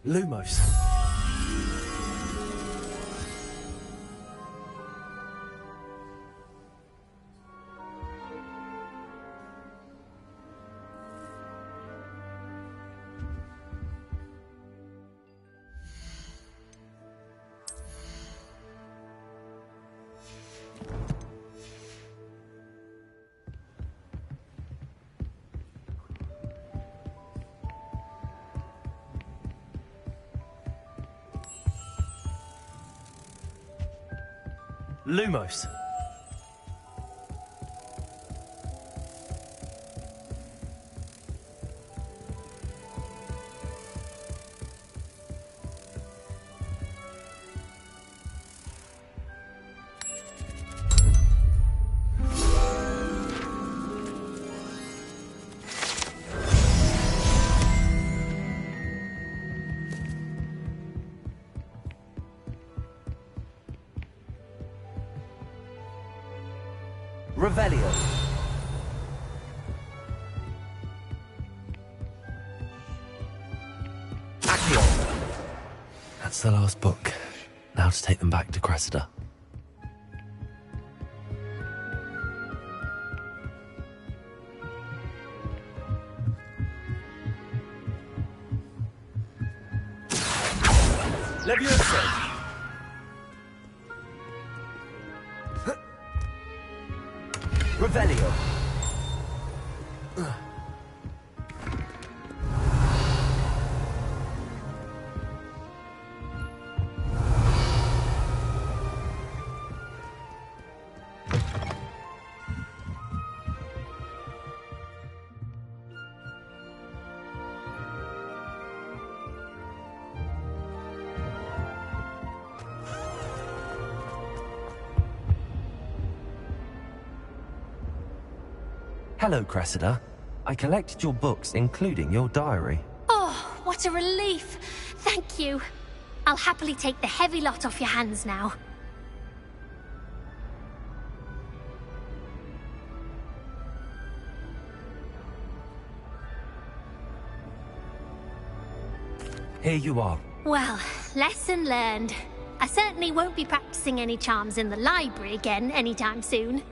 Lumos. Lumos. Revelio. Accio. That's the last book. Now to take them back to Cressida. Leviosa. Revelio. Hello, Cressida. I collected your books, including your diary. Oh, what a relief. Thank you. I'll happily take the heavy lot off your hands now. Here you are. Well, lesson learned. I certainly won't be practicing any charms in the library again anytime soon.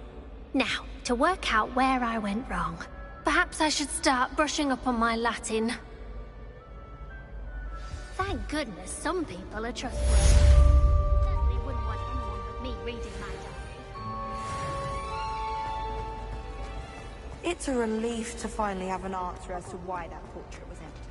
Now, to work out where I went wrong. Perhaps I should start brushing up on my Latin. Thank goodness some people are trustworthy. Certainly wouldn't want anyone but me reading my diary. It's a relief to finally have an answer as to why that portrait was empty.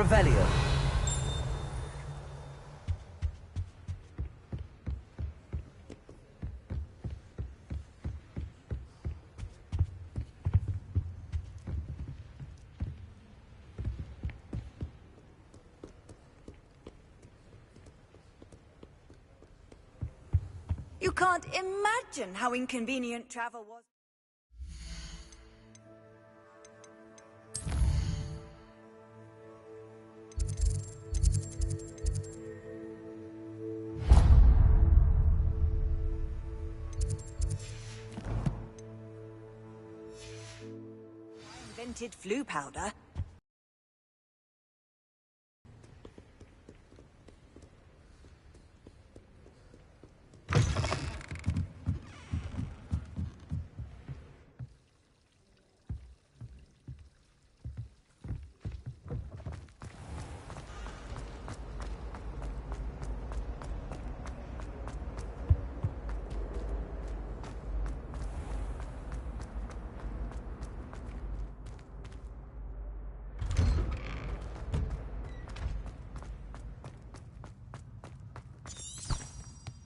Revelio. You can't imagine how inconvenient travel was. I invented flu powder.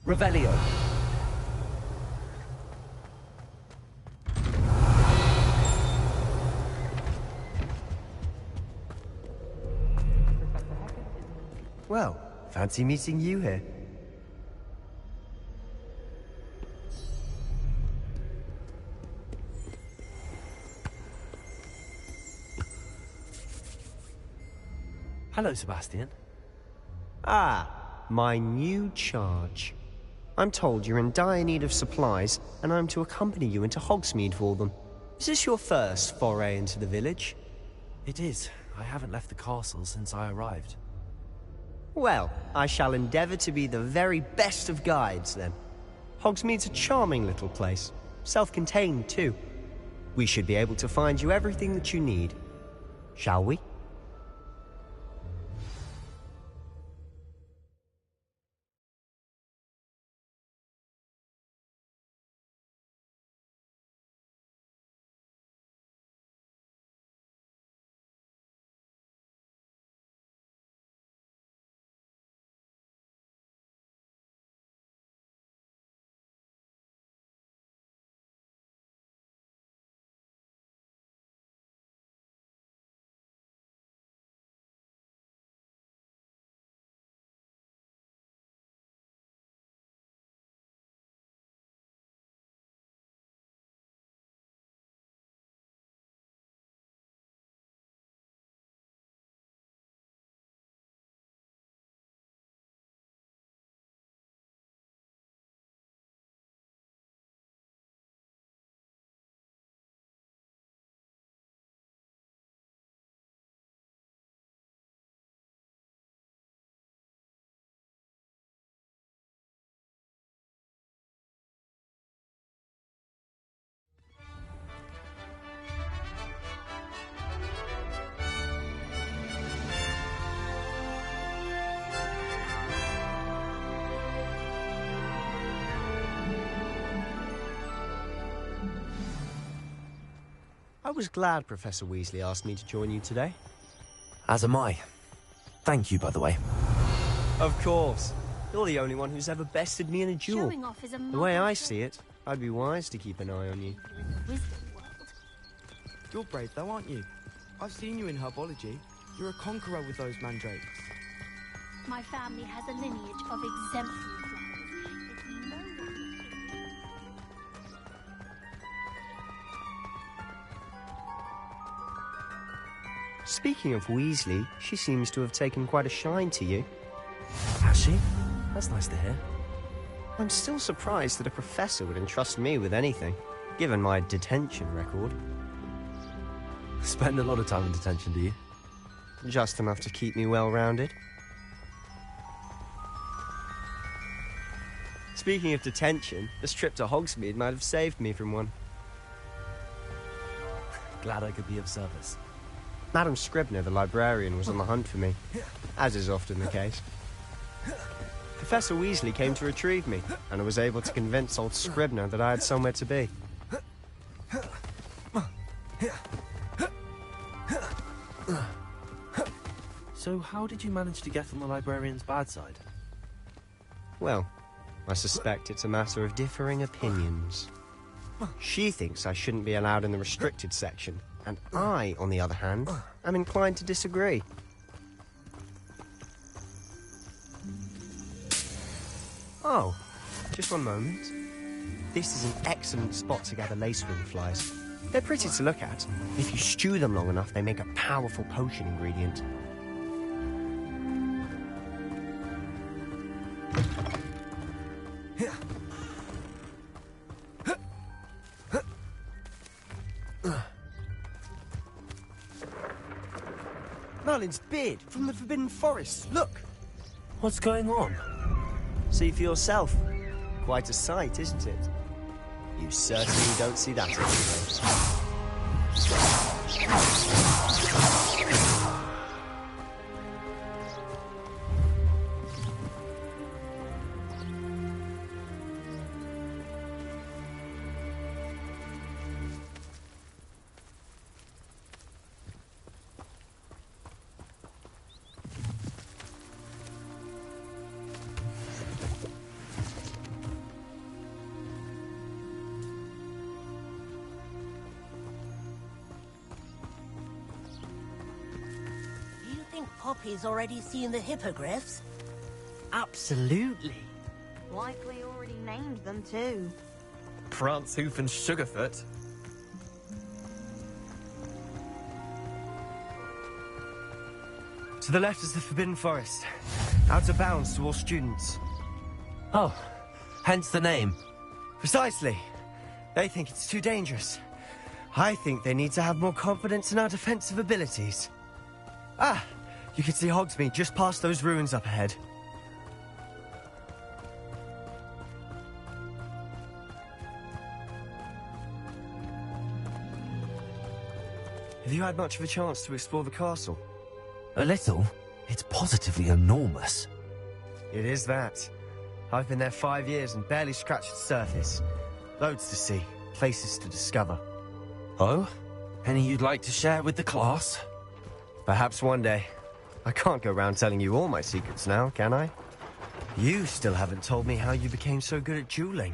Revelio. Well, fancy meeting you here. Hello, Sebastian. Ah, my new charge. I'm told you're in dire need of supplies, and I'm to accompany you into Hogsmeade for them. Is this your first foray into the village? It is. I haven't left the castle since I arrived. Well, I shall endeavour to be the very best of guides, then. Hogsmeade's a charming little place. Self-contained, too. We should be able to find you everything that you need. Shall we? I was glad Professor Weasley asked me to join you today. As am I. Thank you, by the way. Of course. You're the only one who's ever bested me in a duel. Showing off is a The way I see it, I'd be wise to keep an eye on you. You're brave though, aren't you? I've seen you in herbology. You're a conqueror with those mandrakes. My family has a lineage of exemplary flowers. If we know what Speaking of Weasley, she seems to have taken quite a shine to you. Has she? That's nice to hear. I'm still surprised that a professor would entrust me with anything, given my detention record. Spend a lot of time in detention, do you? Just enough to keep me well-rounded. Speaking of detention, this trip to Hogsmeade might have saved me from one. Glad I could be of service. Madam Scribner, the librarian, was on the hunt for me, as is often the case. Professor Weasley came to retrieve me, and I was able to convince old Scribner that I had somewhere to be. So how did you manage to get on the librarian's bad side? Well, I suspect it's a matter of differing opinions. She thinks I shouldn't be allowed in the restricted section, and I, on the other hand, am inclined to disagree. Oh, just one moment. This is an excellent spot to gather lacewing flies. They're pretty to look at. If you stew them long enough, they make a powerful potion ingredient. Merlin's beard from the Forbidden Forest. Look! What's going on? See for yourself. Quite a sight, isn't it? You certainly don't see that every day. Poppy's already seen the hippogriffs? Absolutely. Likely already named them too. Prancehoof and Sugarfoot. To the left is the Forbidden Forest. Out of bounds to all students. Oh, hence the name. Precisely. They think it's too dangerous. I think they need to have more confidence in our defensive abilities. Ah! You can see Hogsmeade just past those ruins up ahead. Have you had much of a chance to explore the castle? A little. It's positively enormous. It is that. I've been there 5 years and barely scratched the surface. Loads to see, places to discover. Oh? Any you'd like to share with the class? Perhaps one day. I can't go around telling you all my secrets now, can I? You still haven't told me how you became so good at dueling.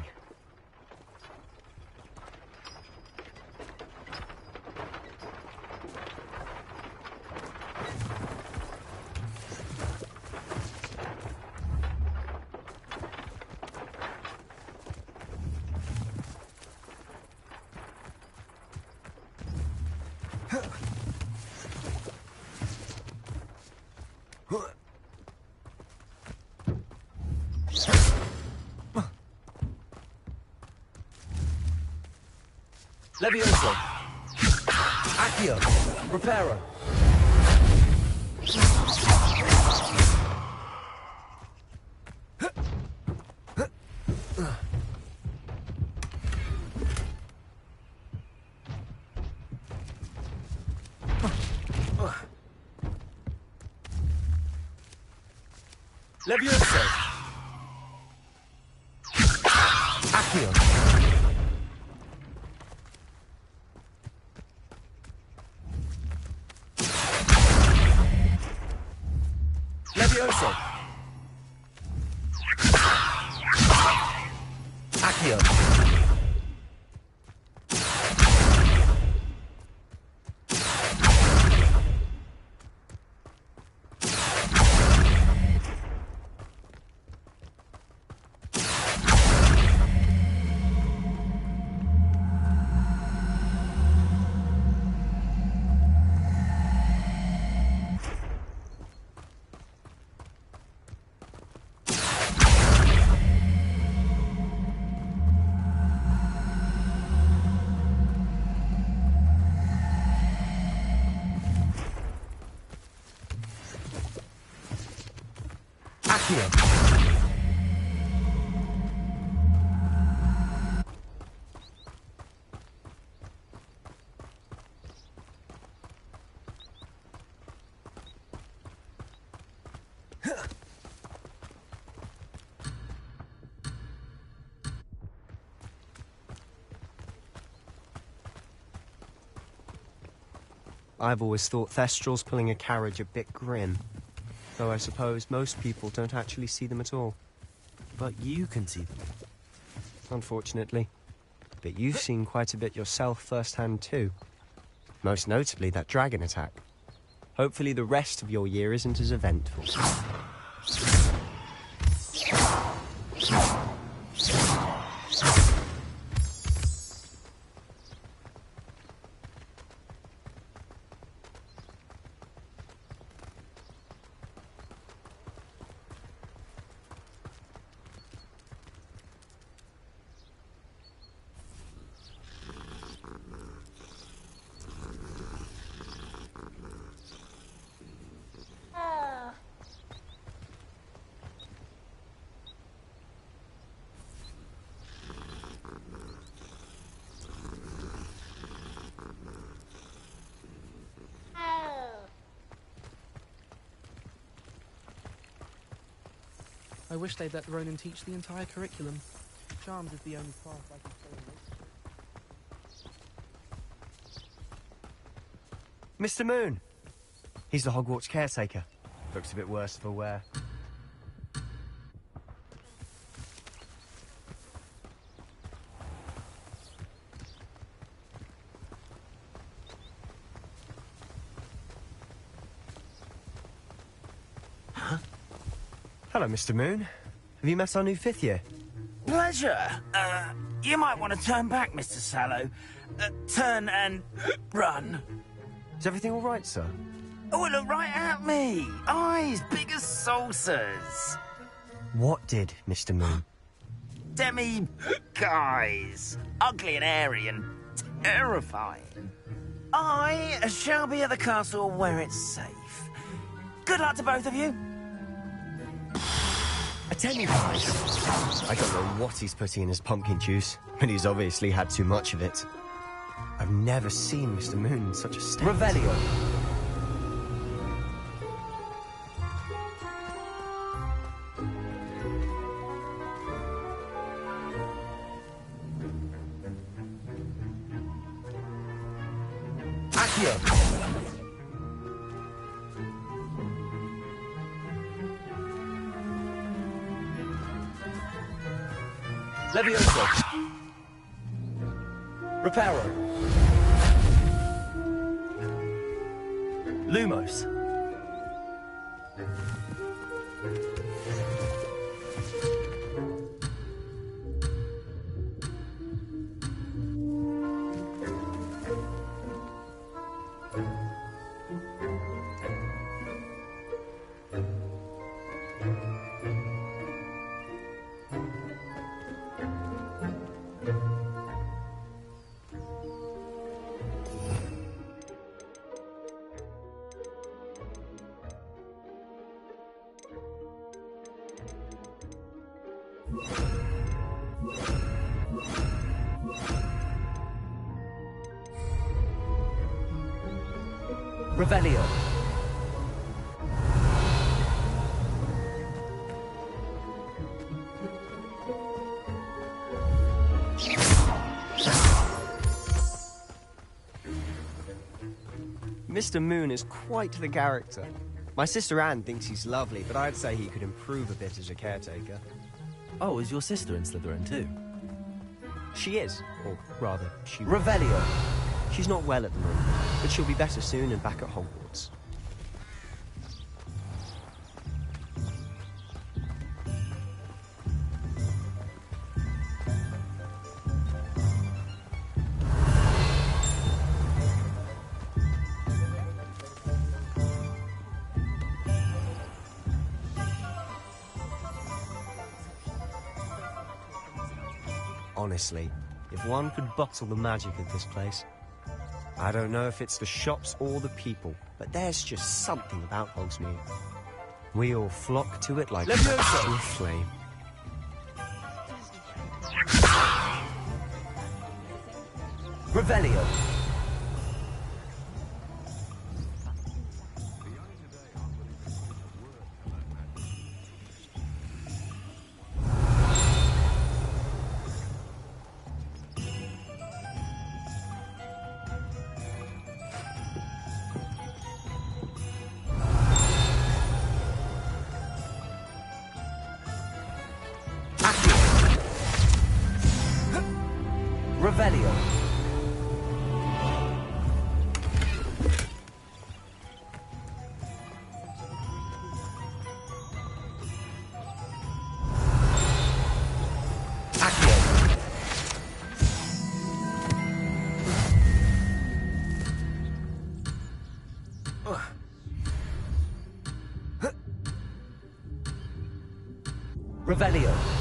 Levioso. Accio. Reparo. Levioso. Accio. Levioso. Accio. I've always thought Thestral's pulling a carriage a bit grim. Though I suppose most people don't actually see them at all. But you can see them. Unfortunately. But you've seen quite a bit yourself firsthand too. Most notably that dragon attack. Hopefully the rest of your year isn't as eventful. I wish they'd let Ronan teach the entire curriculum. Charms is the only class I can stay in. Mr. Moon! He's the Hogwarts caretaker. Looks a bit worse for wear. Hello, Mr. Moon. Have you met our new 5th year? Pleasure. You might want to turn back, Mr. Sallow. Turn and run. Is everything all right, sir? Oh, look right at me. Eyes big as saucers. What did, Mr. Moon? Demi guys. Ugly and hairy and terrifying. I shall be at the castle where it's safe. Good luck to both of you. A Temmie. I don't know what he's putting in his pumpkin juice, but he's obviously had too much of it. I've never seen Mr. Moon in such a state. Revelio. Accio. Levioso. Reparo. Lumos. Revelio. Mr. Moon is quite the character. My sister Anne thinks he's lovely, but I'd say he could improve a bit as a caretaker. Oh, is your sister in Slytherin too? She is, or rather, she... Revelio. She's not well at the moment, but she'll be better soon and back at Hogwarts. Honestly, if one could bottle the magic of this place... I don't know if it's the shops or the people, but there's just something about Hogsmeade. We all flock to it like a flame. Revelio. Revelio. Revelio.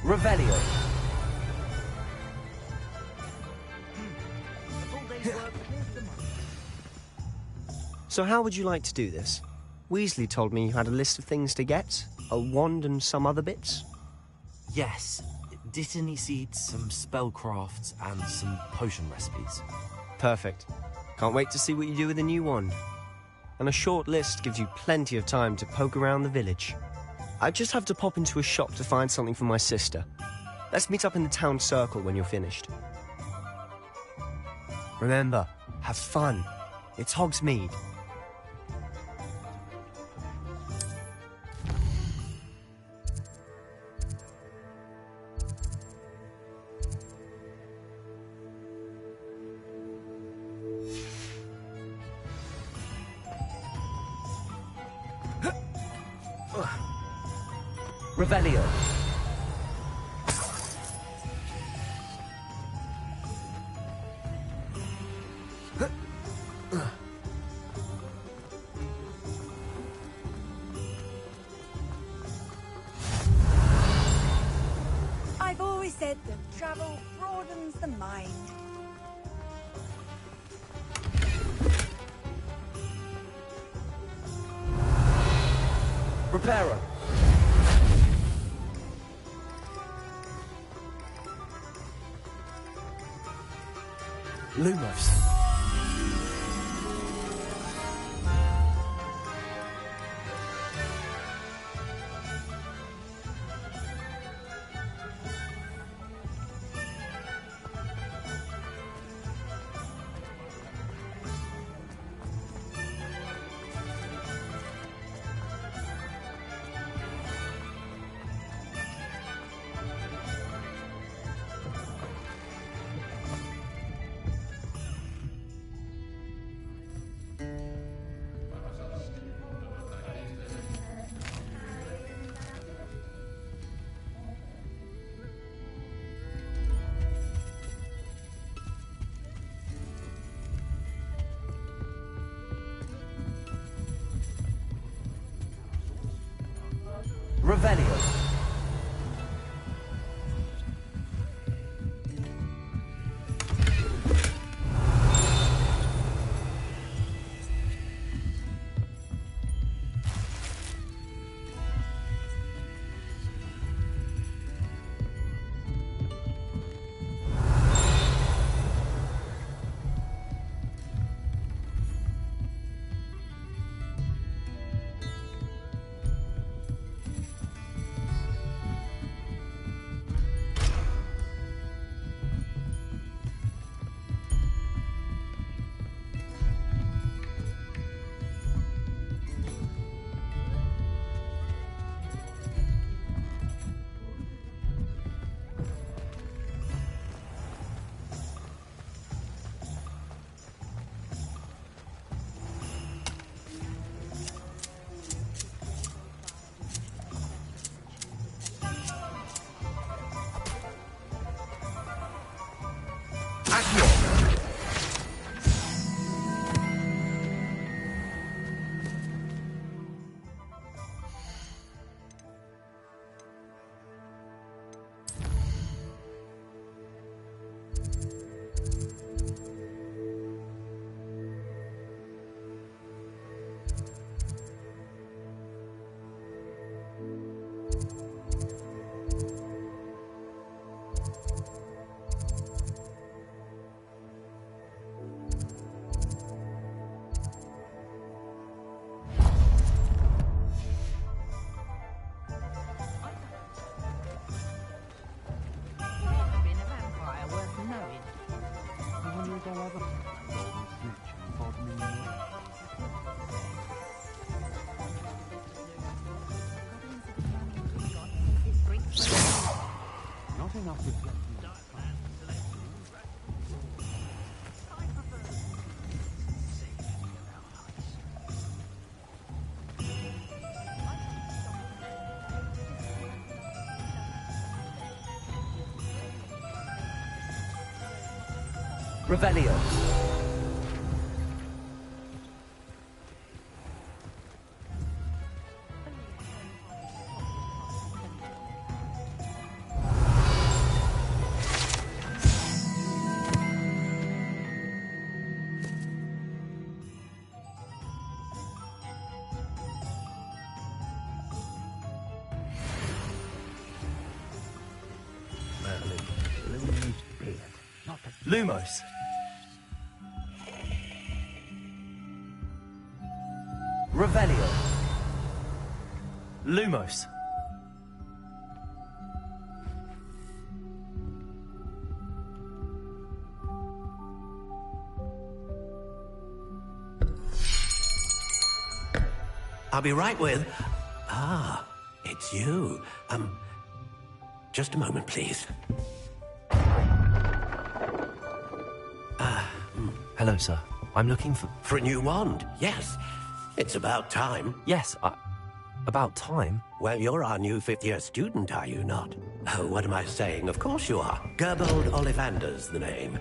Revelio. So how would you like to do this? Weasley told me you had a list of things to get, a wand and some other bits. Yes. Dittany seeds, some spellcrafts, and some potion recipes. Perfect. Can't wait to see what you do with the new wand. And a short list gives you plenty of time to poke around the village. I just have to pop into a shop to find something for my sister. Let's meet up in the town circle when you're finished. Remember, have fun. It's Hogsmeade. Revelio. I've always said that travel broadens the mind. Reparo. Lumos. Revelio. Accio! Not enough reflection. Revelio. Lumos. Revelio. Lumos. I'll be right with... Ah, it's you. Just a moment, please. Hello, sir. I'm looking for... For a new wand, yes. It's about time. Yes, about time? Well, you're our new fifth-year student, are you not? Oh, what am I saying? Of course you are. Gerbold Ollivander's the name.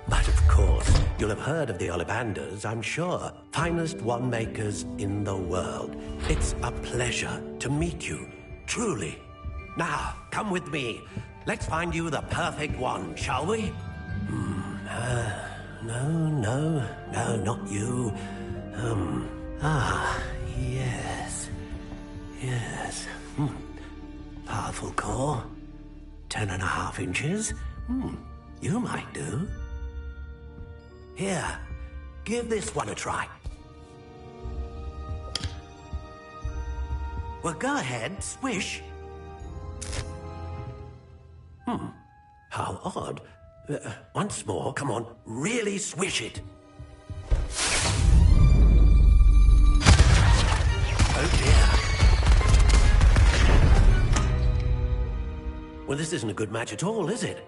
But of course, you'll have heard of the Ollivanders, I'm sure. Finest wand makers in the world. It's a pleasure to meet you, truly. Now, come with me. Let's find you the perfect wand, shall we? No, not you. Yes. Powerful core. 10.5 inches. You might do. Here, give this one a try. Well, go ahead, swish. How odd. Once more, come on, really swish it. Oh dear. Well, this isn't a good match at all, is it?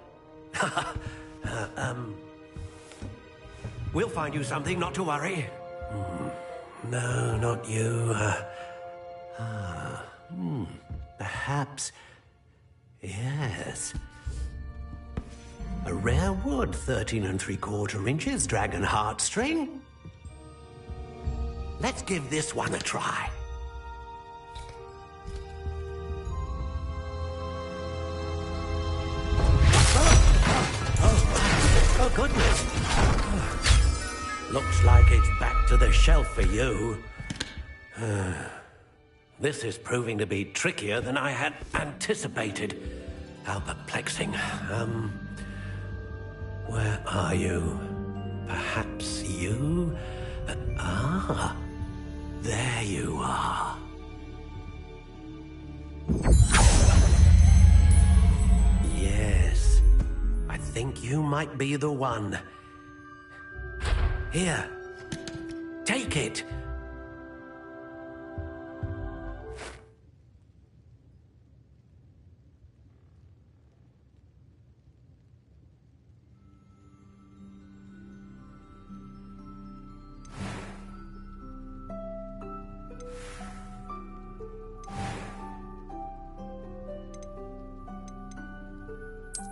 We'll find you something, not to worry. No, not you. Perhaps... Yes. A rare wood, 13 3/4 inches, dragon heartstring. Let's give this one a try. Oh, goodness. Looks like it's back to the shelf for you. This is proving to be trickier than I had anticipated. How perplexing. Where are you? Perhaps you? There you are. Yes, I think you might be the one. Here, take it.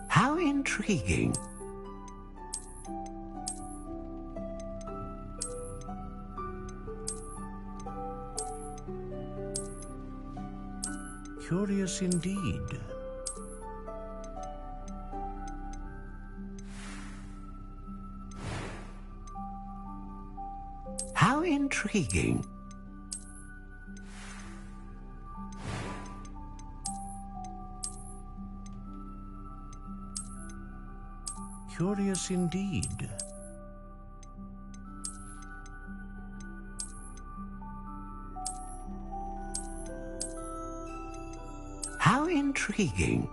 How intriguing. Curious indeed. How intriguing. Curious indeed. How intriguing.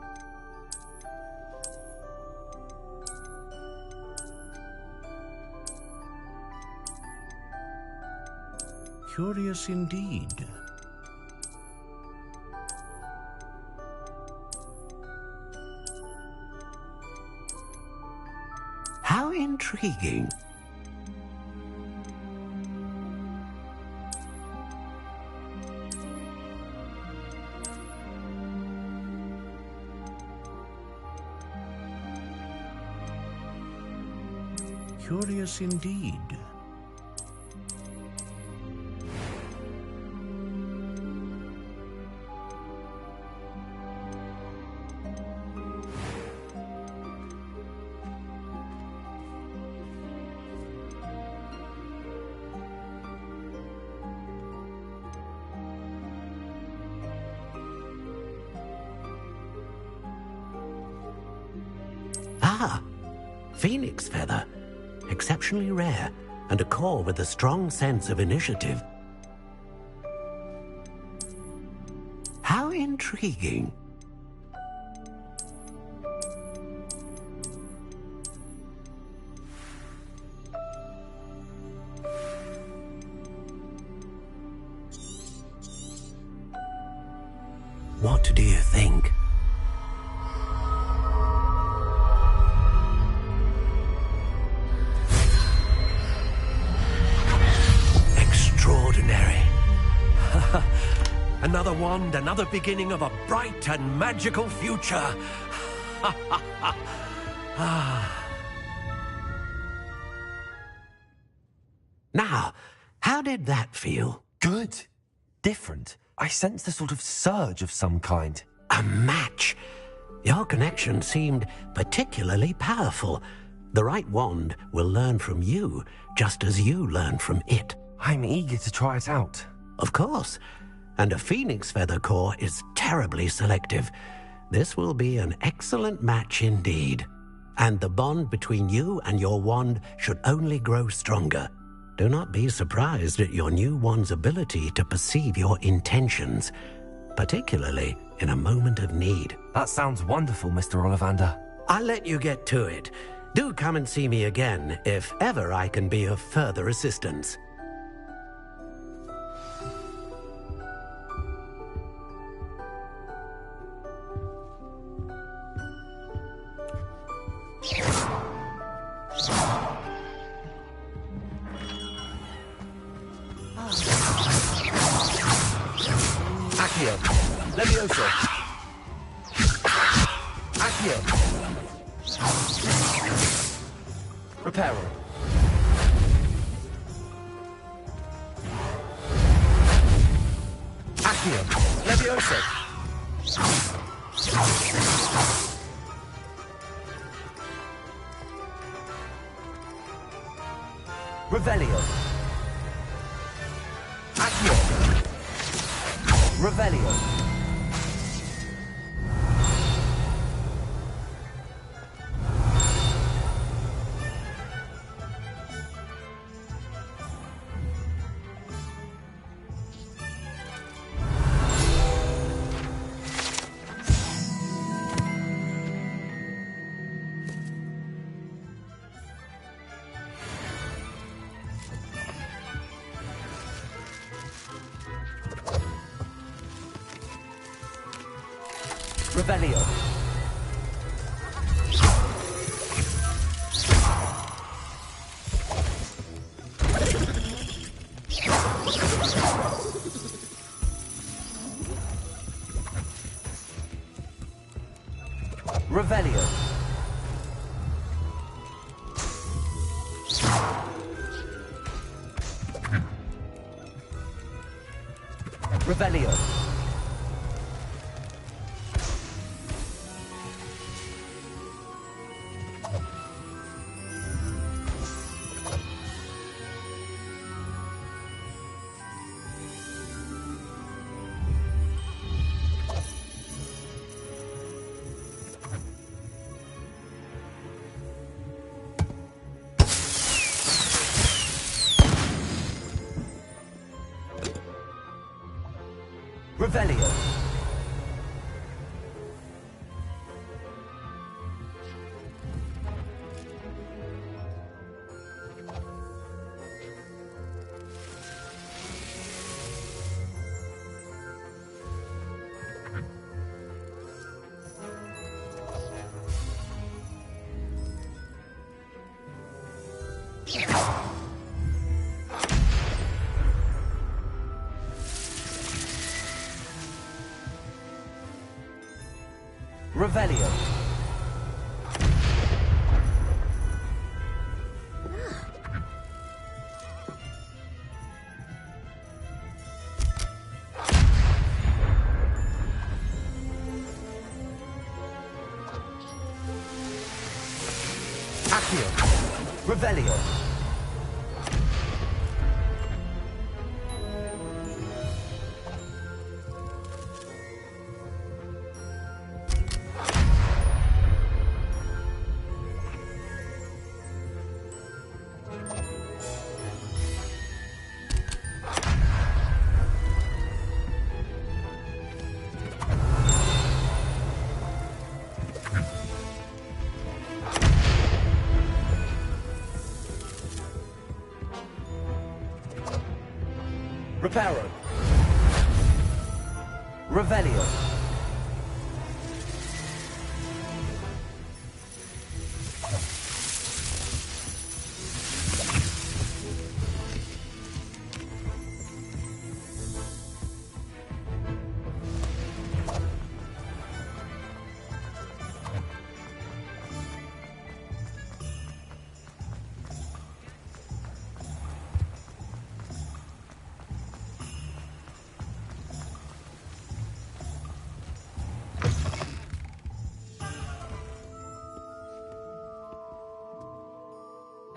Curious indeed. How intriguing. Curious indeed. Ah, phoenix feather. Exceptionally rare, and a core with a strong sense of initiative. How intriguing. What do you think? Extraordinary. Another wand, another beginning of a bright and magical future. Now, how did that feel? Good. Different. I sensed a sort of surge of some kind. A match. Your connection seemed particularly powerful. The right wand will learn from you, just as you learn from it. I'm eager to try it out. Of course. And a phoenix feather core is terribly selective. This will be an excellent match indeed. And the bond between you and your wand should only grow stronger. Do not be surprised at your new wand's ability to perceive your intentions, particularly in a moment of need. That sounds wonderful, Mr. Ollivander. I'll let you get to it. Do come and see me again if ever I can be of further assistance. Accio. Levioso. Accio. Reparo. Accio. Levioso. Revelio. Accio. Revelio. Revelio. Revelio. Revelio. Revelio. Revelio. Accio. Revelio. Reparo. Revelio.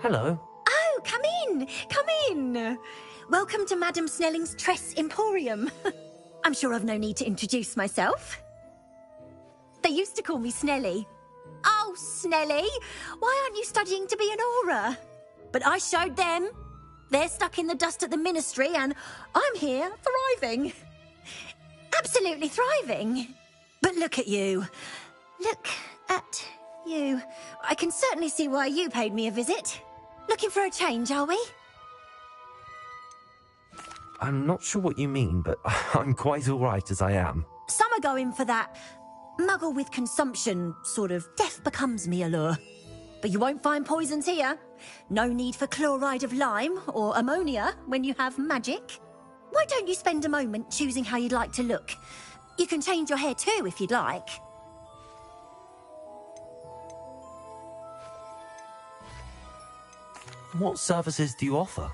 Hello. Oh, come in! Come in! Welcome to Madame Snelling's Tress Emporium. I'm sure I've no need to introduce myself. They used to call me Snelly. Oh, Snelly! Why aren't you studying to be an Auror? But I showed them. They're stuck in the dust at the Ministry, and I'm here, thriving. Absolutely thriving. But look at you. Look at you. I can certainly see why you paid me a visit. Looking for a change, are we? I'm not sure what you mean, but I'm quite all right as I am. Some are going for that muggle with consumption, sort of death becomes me allure. But you won't find poisons here. No need for chloride of lime or ammonia when you have magic. Why don't you spend a moment choosing how you'd like to look? You can change your hair too if you'd like. What services do you offer?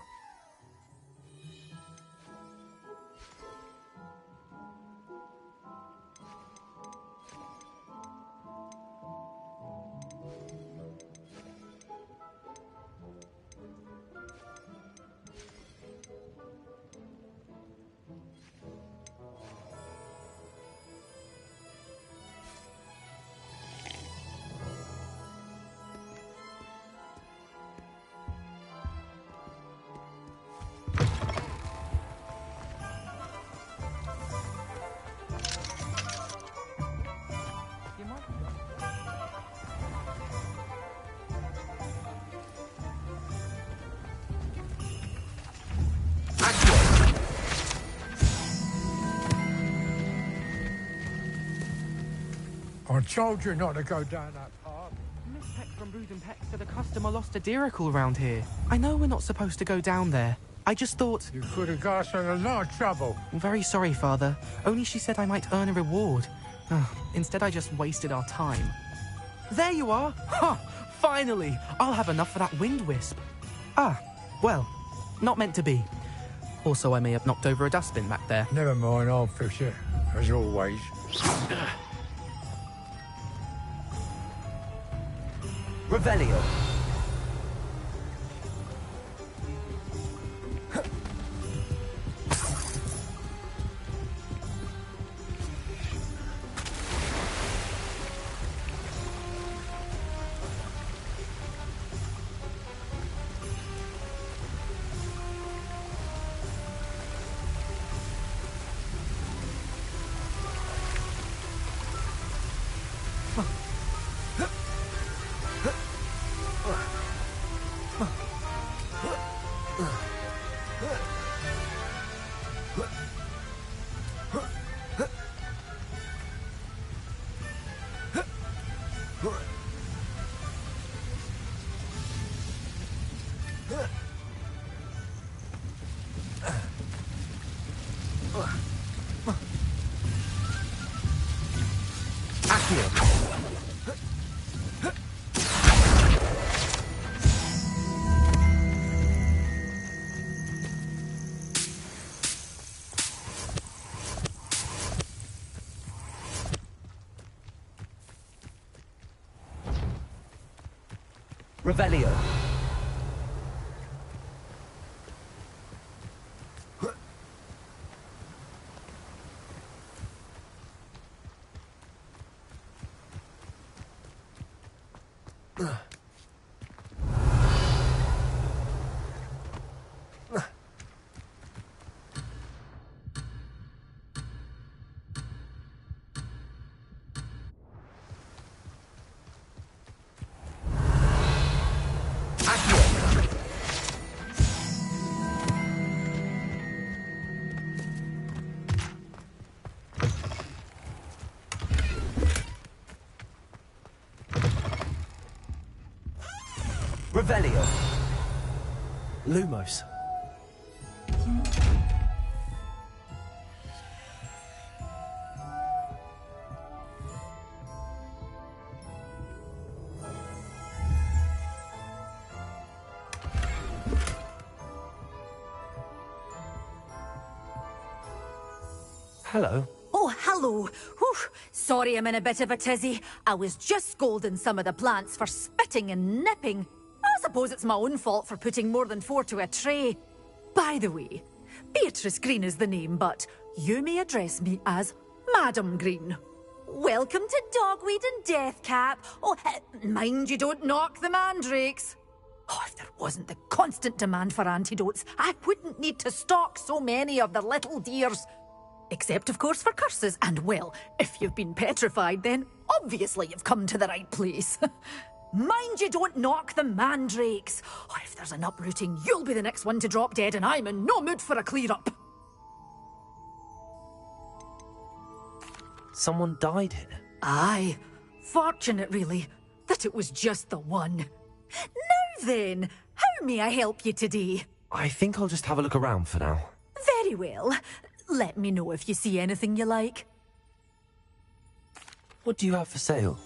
I told you not to go down that path. Miss Peck from Brood Peck said a customer lost a Diracle round here. I know we're not supposed to go down there. I just thought... You could have got us in a lot of trouble. I'm very sorry, Father. Only she said I might earn a reward. Instead, I just wasted our time. There you are! Ha! Finally! I'll have enough for that wind wisp. Ah, well, not meant to be. Also, I may have knocked over a dustbin back there. Never mind, I'll fix it, as always. Revelio. Revelio. Revelio. Lumos. Hello. Oh, hello. Whew. Sorry I'm in a bit of a tizzy. I was just scolding some of the plants for spitting and nipping. I suppose it's my own fault for putting more than 4 to a tray. By the way, Beatrice Green is the name, but you may address me as Madam Green. Welcome to Dogweed and Deathcap. Oh, mind you don't knock the mandrakes. Oh, if there wasn't the constant demand for antidotes, I wouldn't need to stock so many of the little dears. Except, of course, for curses. And, well, if you've been petrified, then obviously you've come to the right place. Mind you don't knock the mandrakes. Oh, if there's an uprooting, you'll be the next one to drop dead, and I'm in no mood for a clear-up. Someone died here. Aye. Fortunate, really, that it was just the one. Now then, how may I help you today? I think I'll just have a look around for now. Very well. Let me know if you see anything you like. What do you have for sale?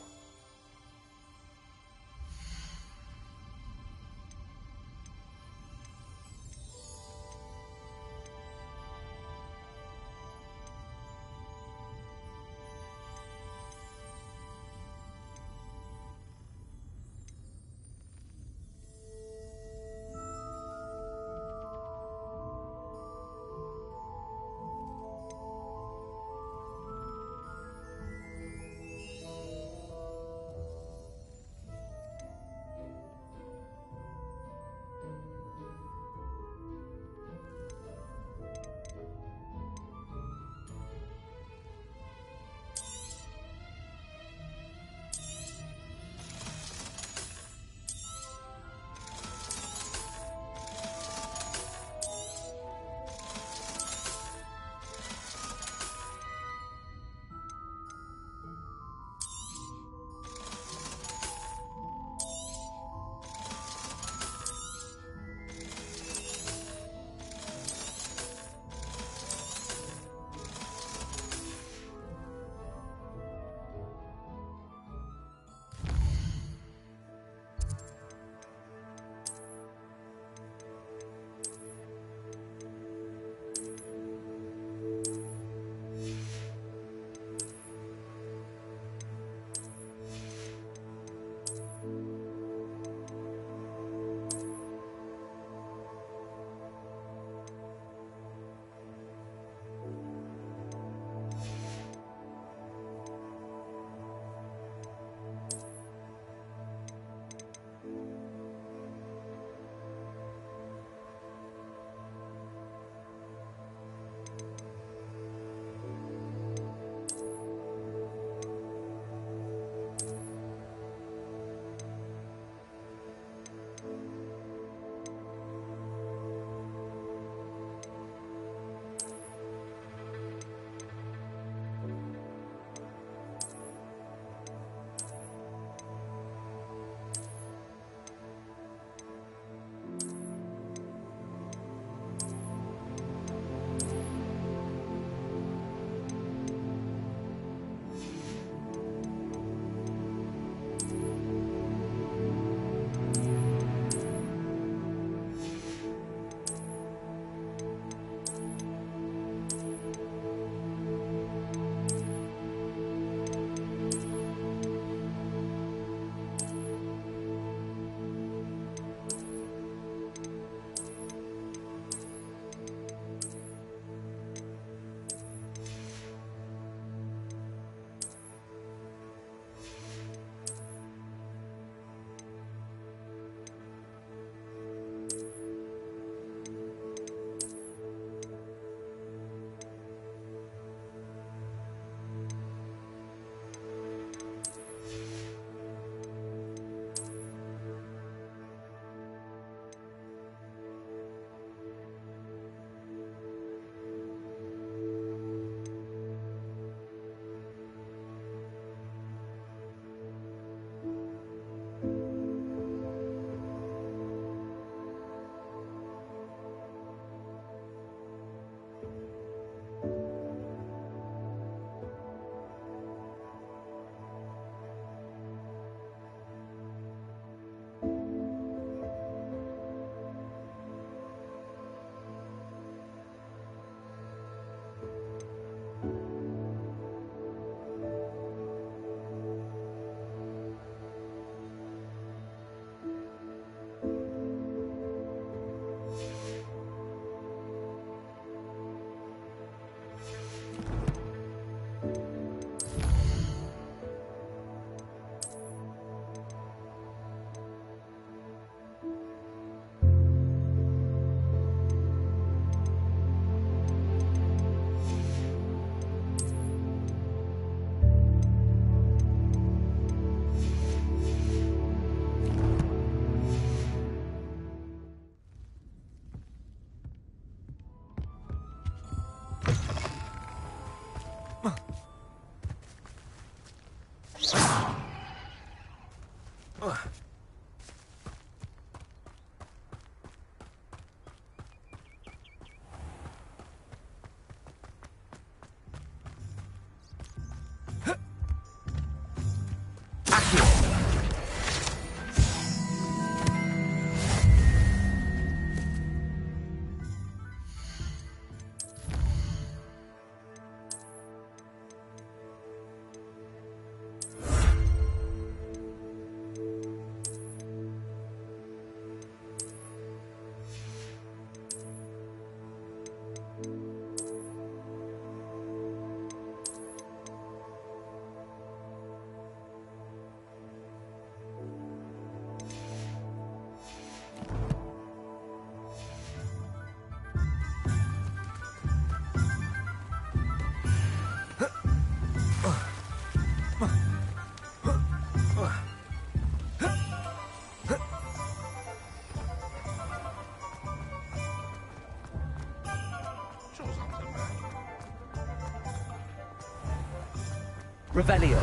Revelio.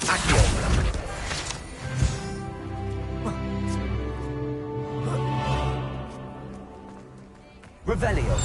Accio. Revelio.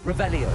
Revelio.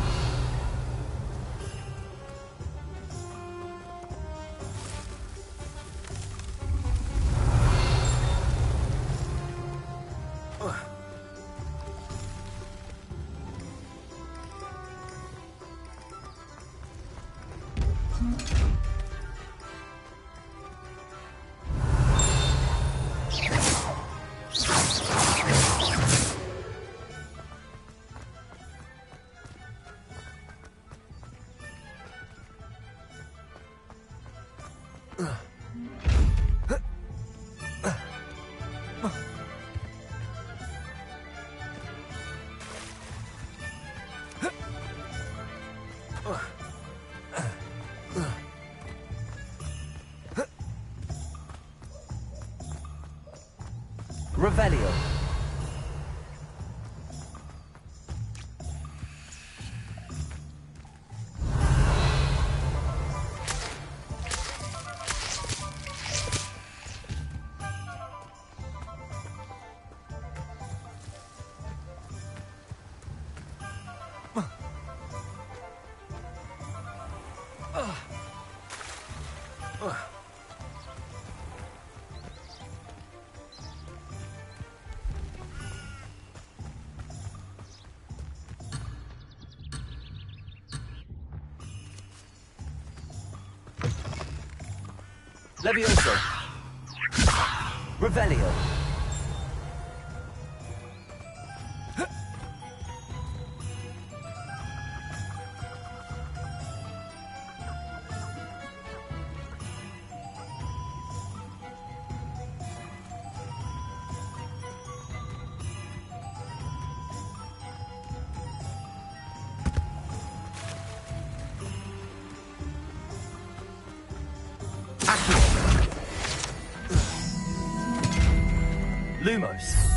Revelio. Levioso. Revelio. Lumos.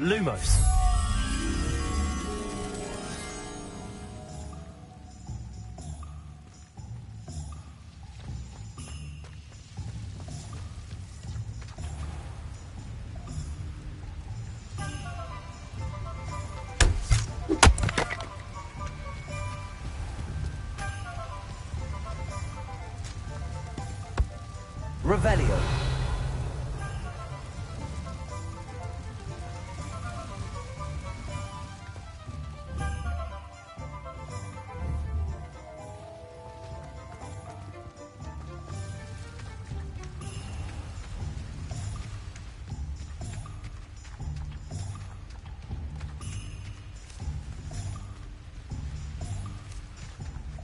Lumos. Revelio.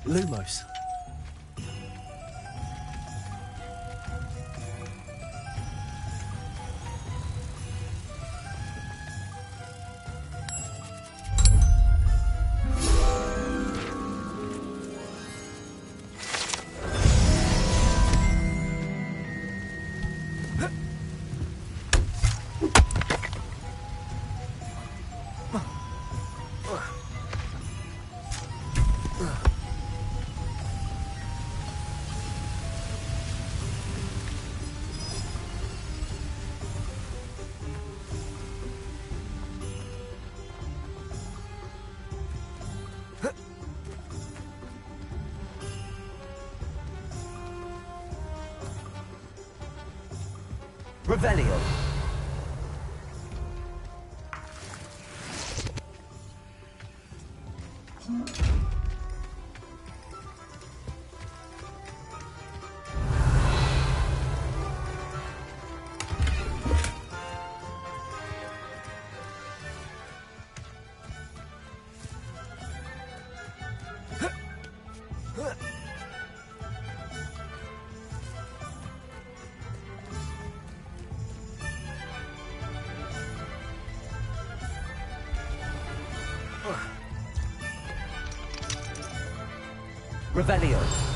Lumos. Revelio. Revelio.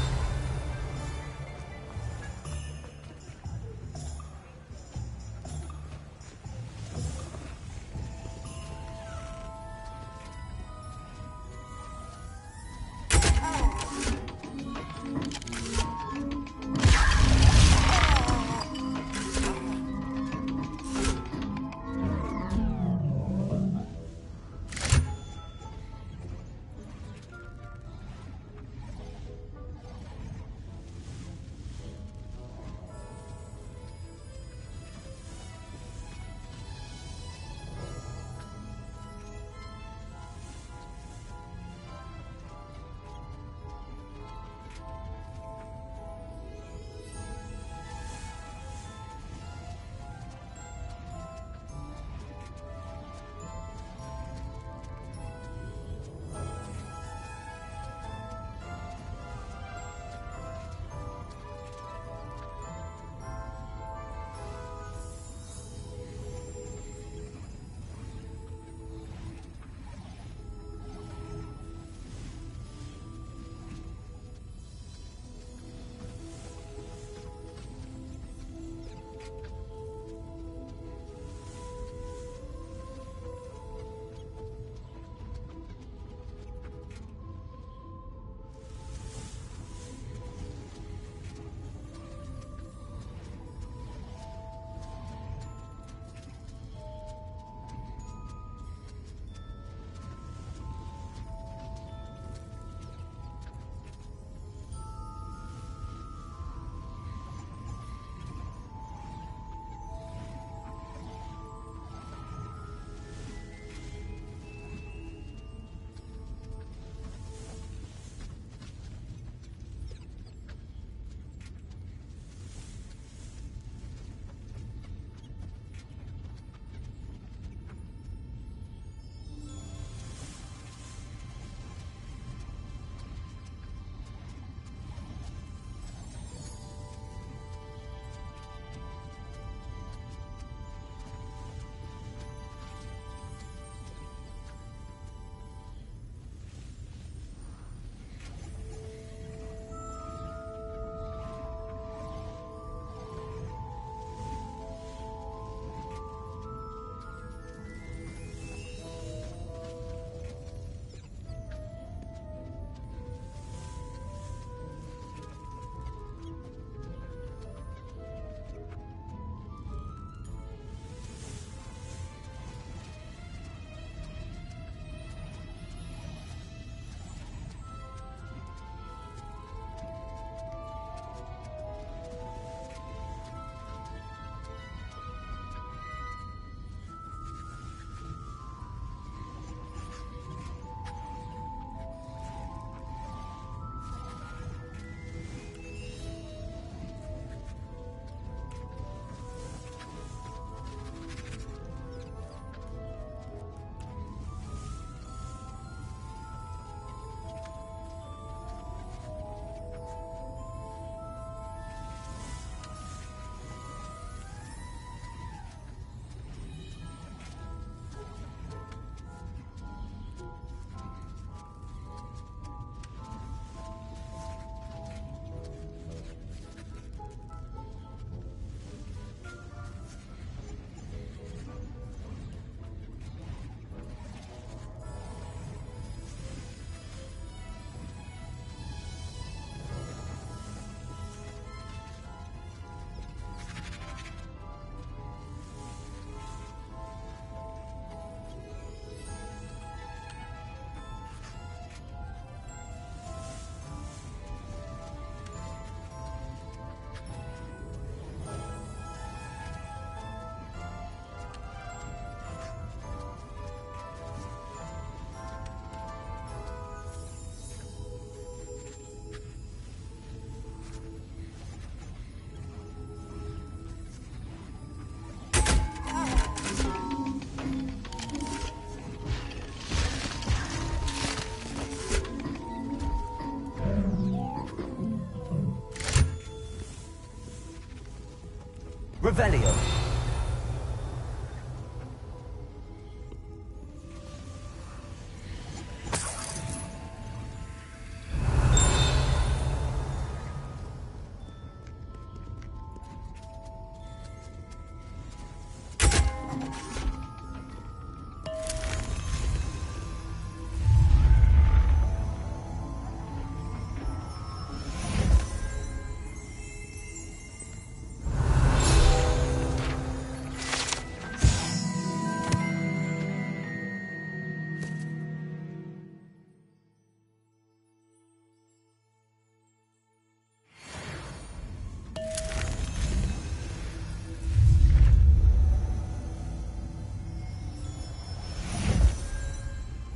Revelio.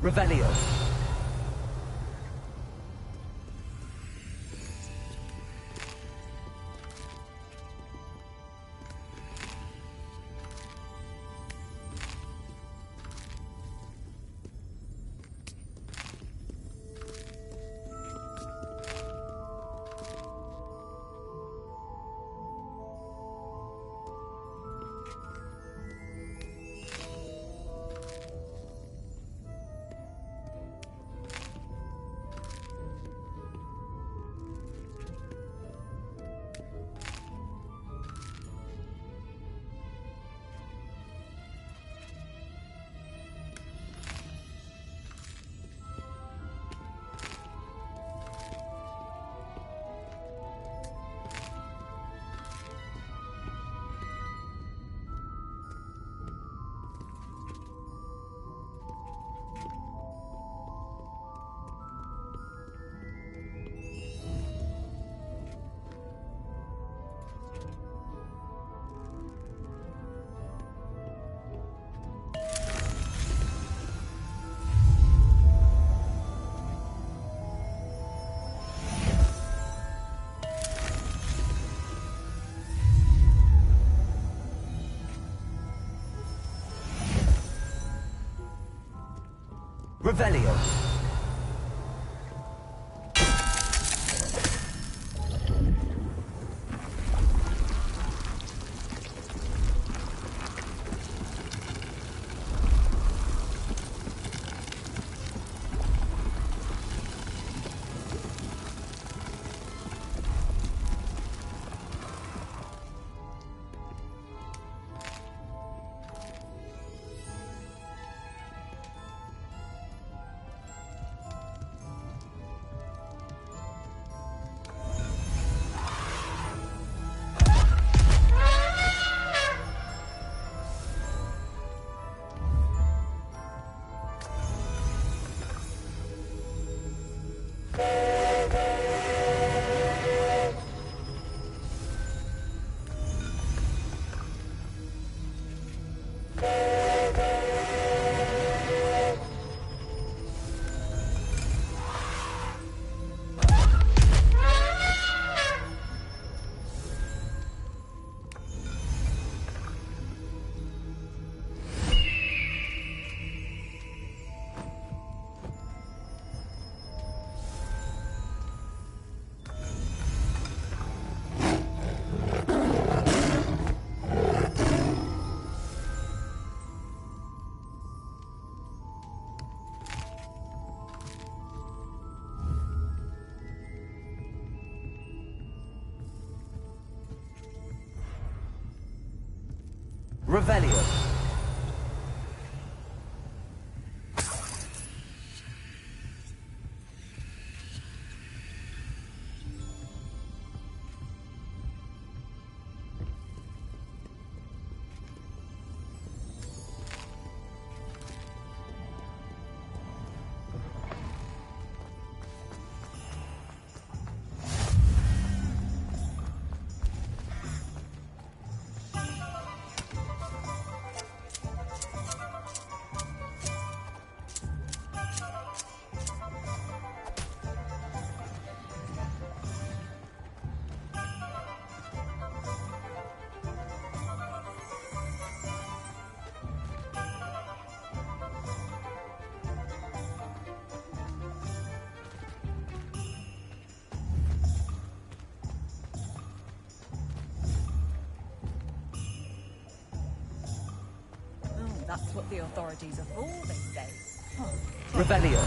Revelio. Revelio. Revelio. That's what the authorities are for, they say. Revelio.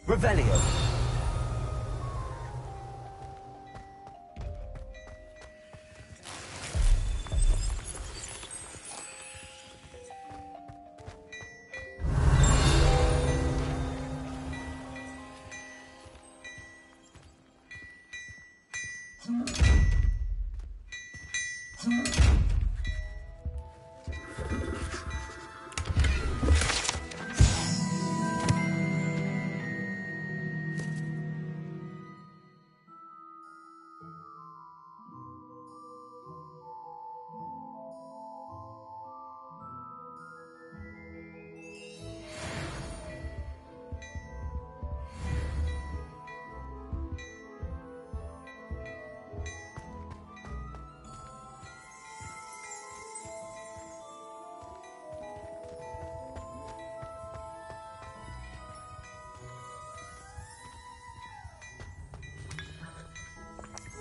Revelio.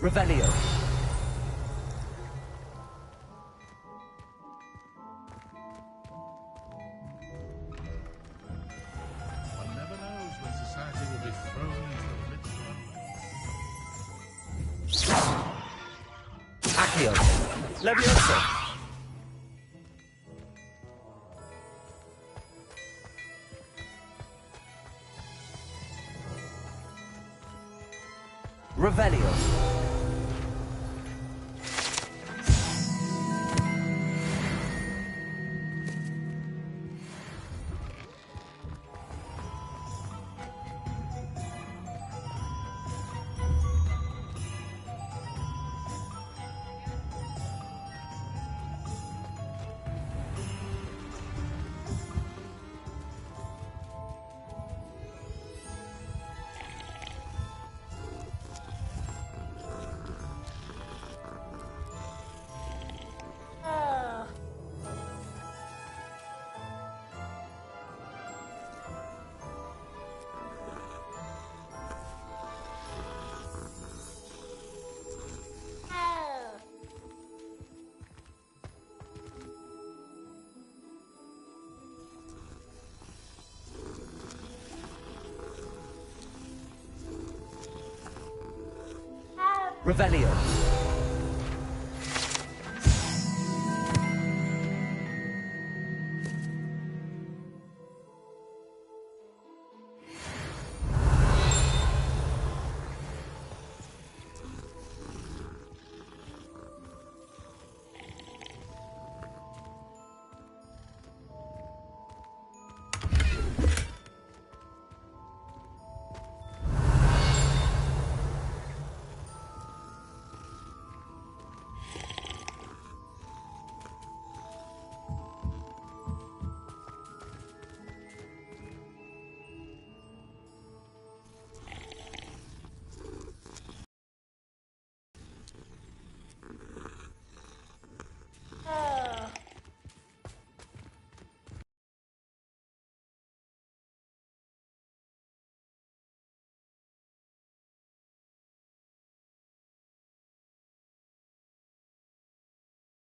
Revelio. One never knows when society will be thrown into the midst of Accio. Levioso. Revelio. Revelio.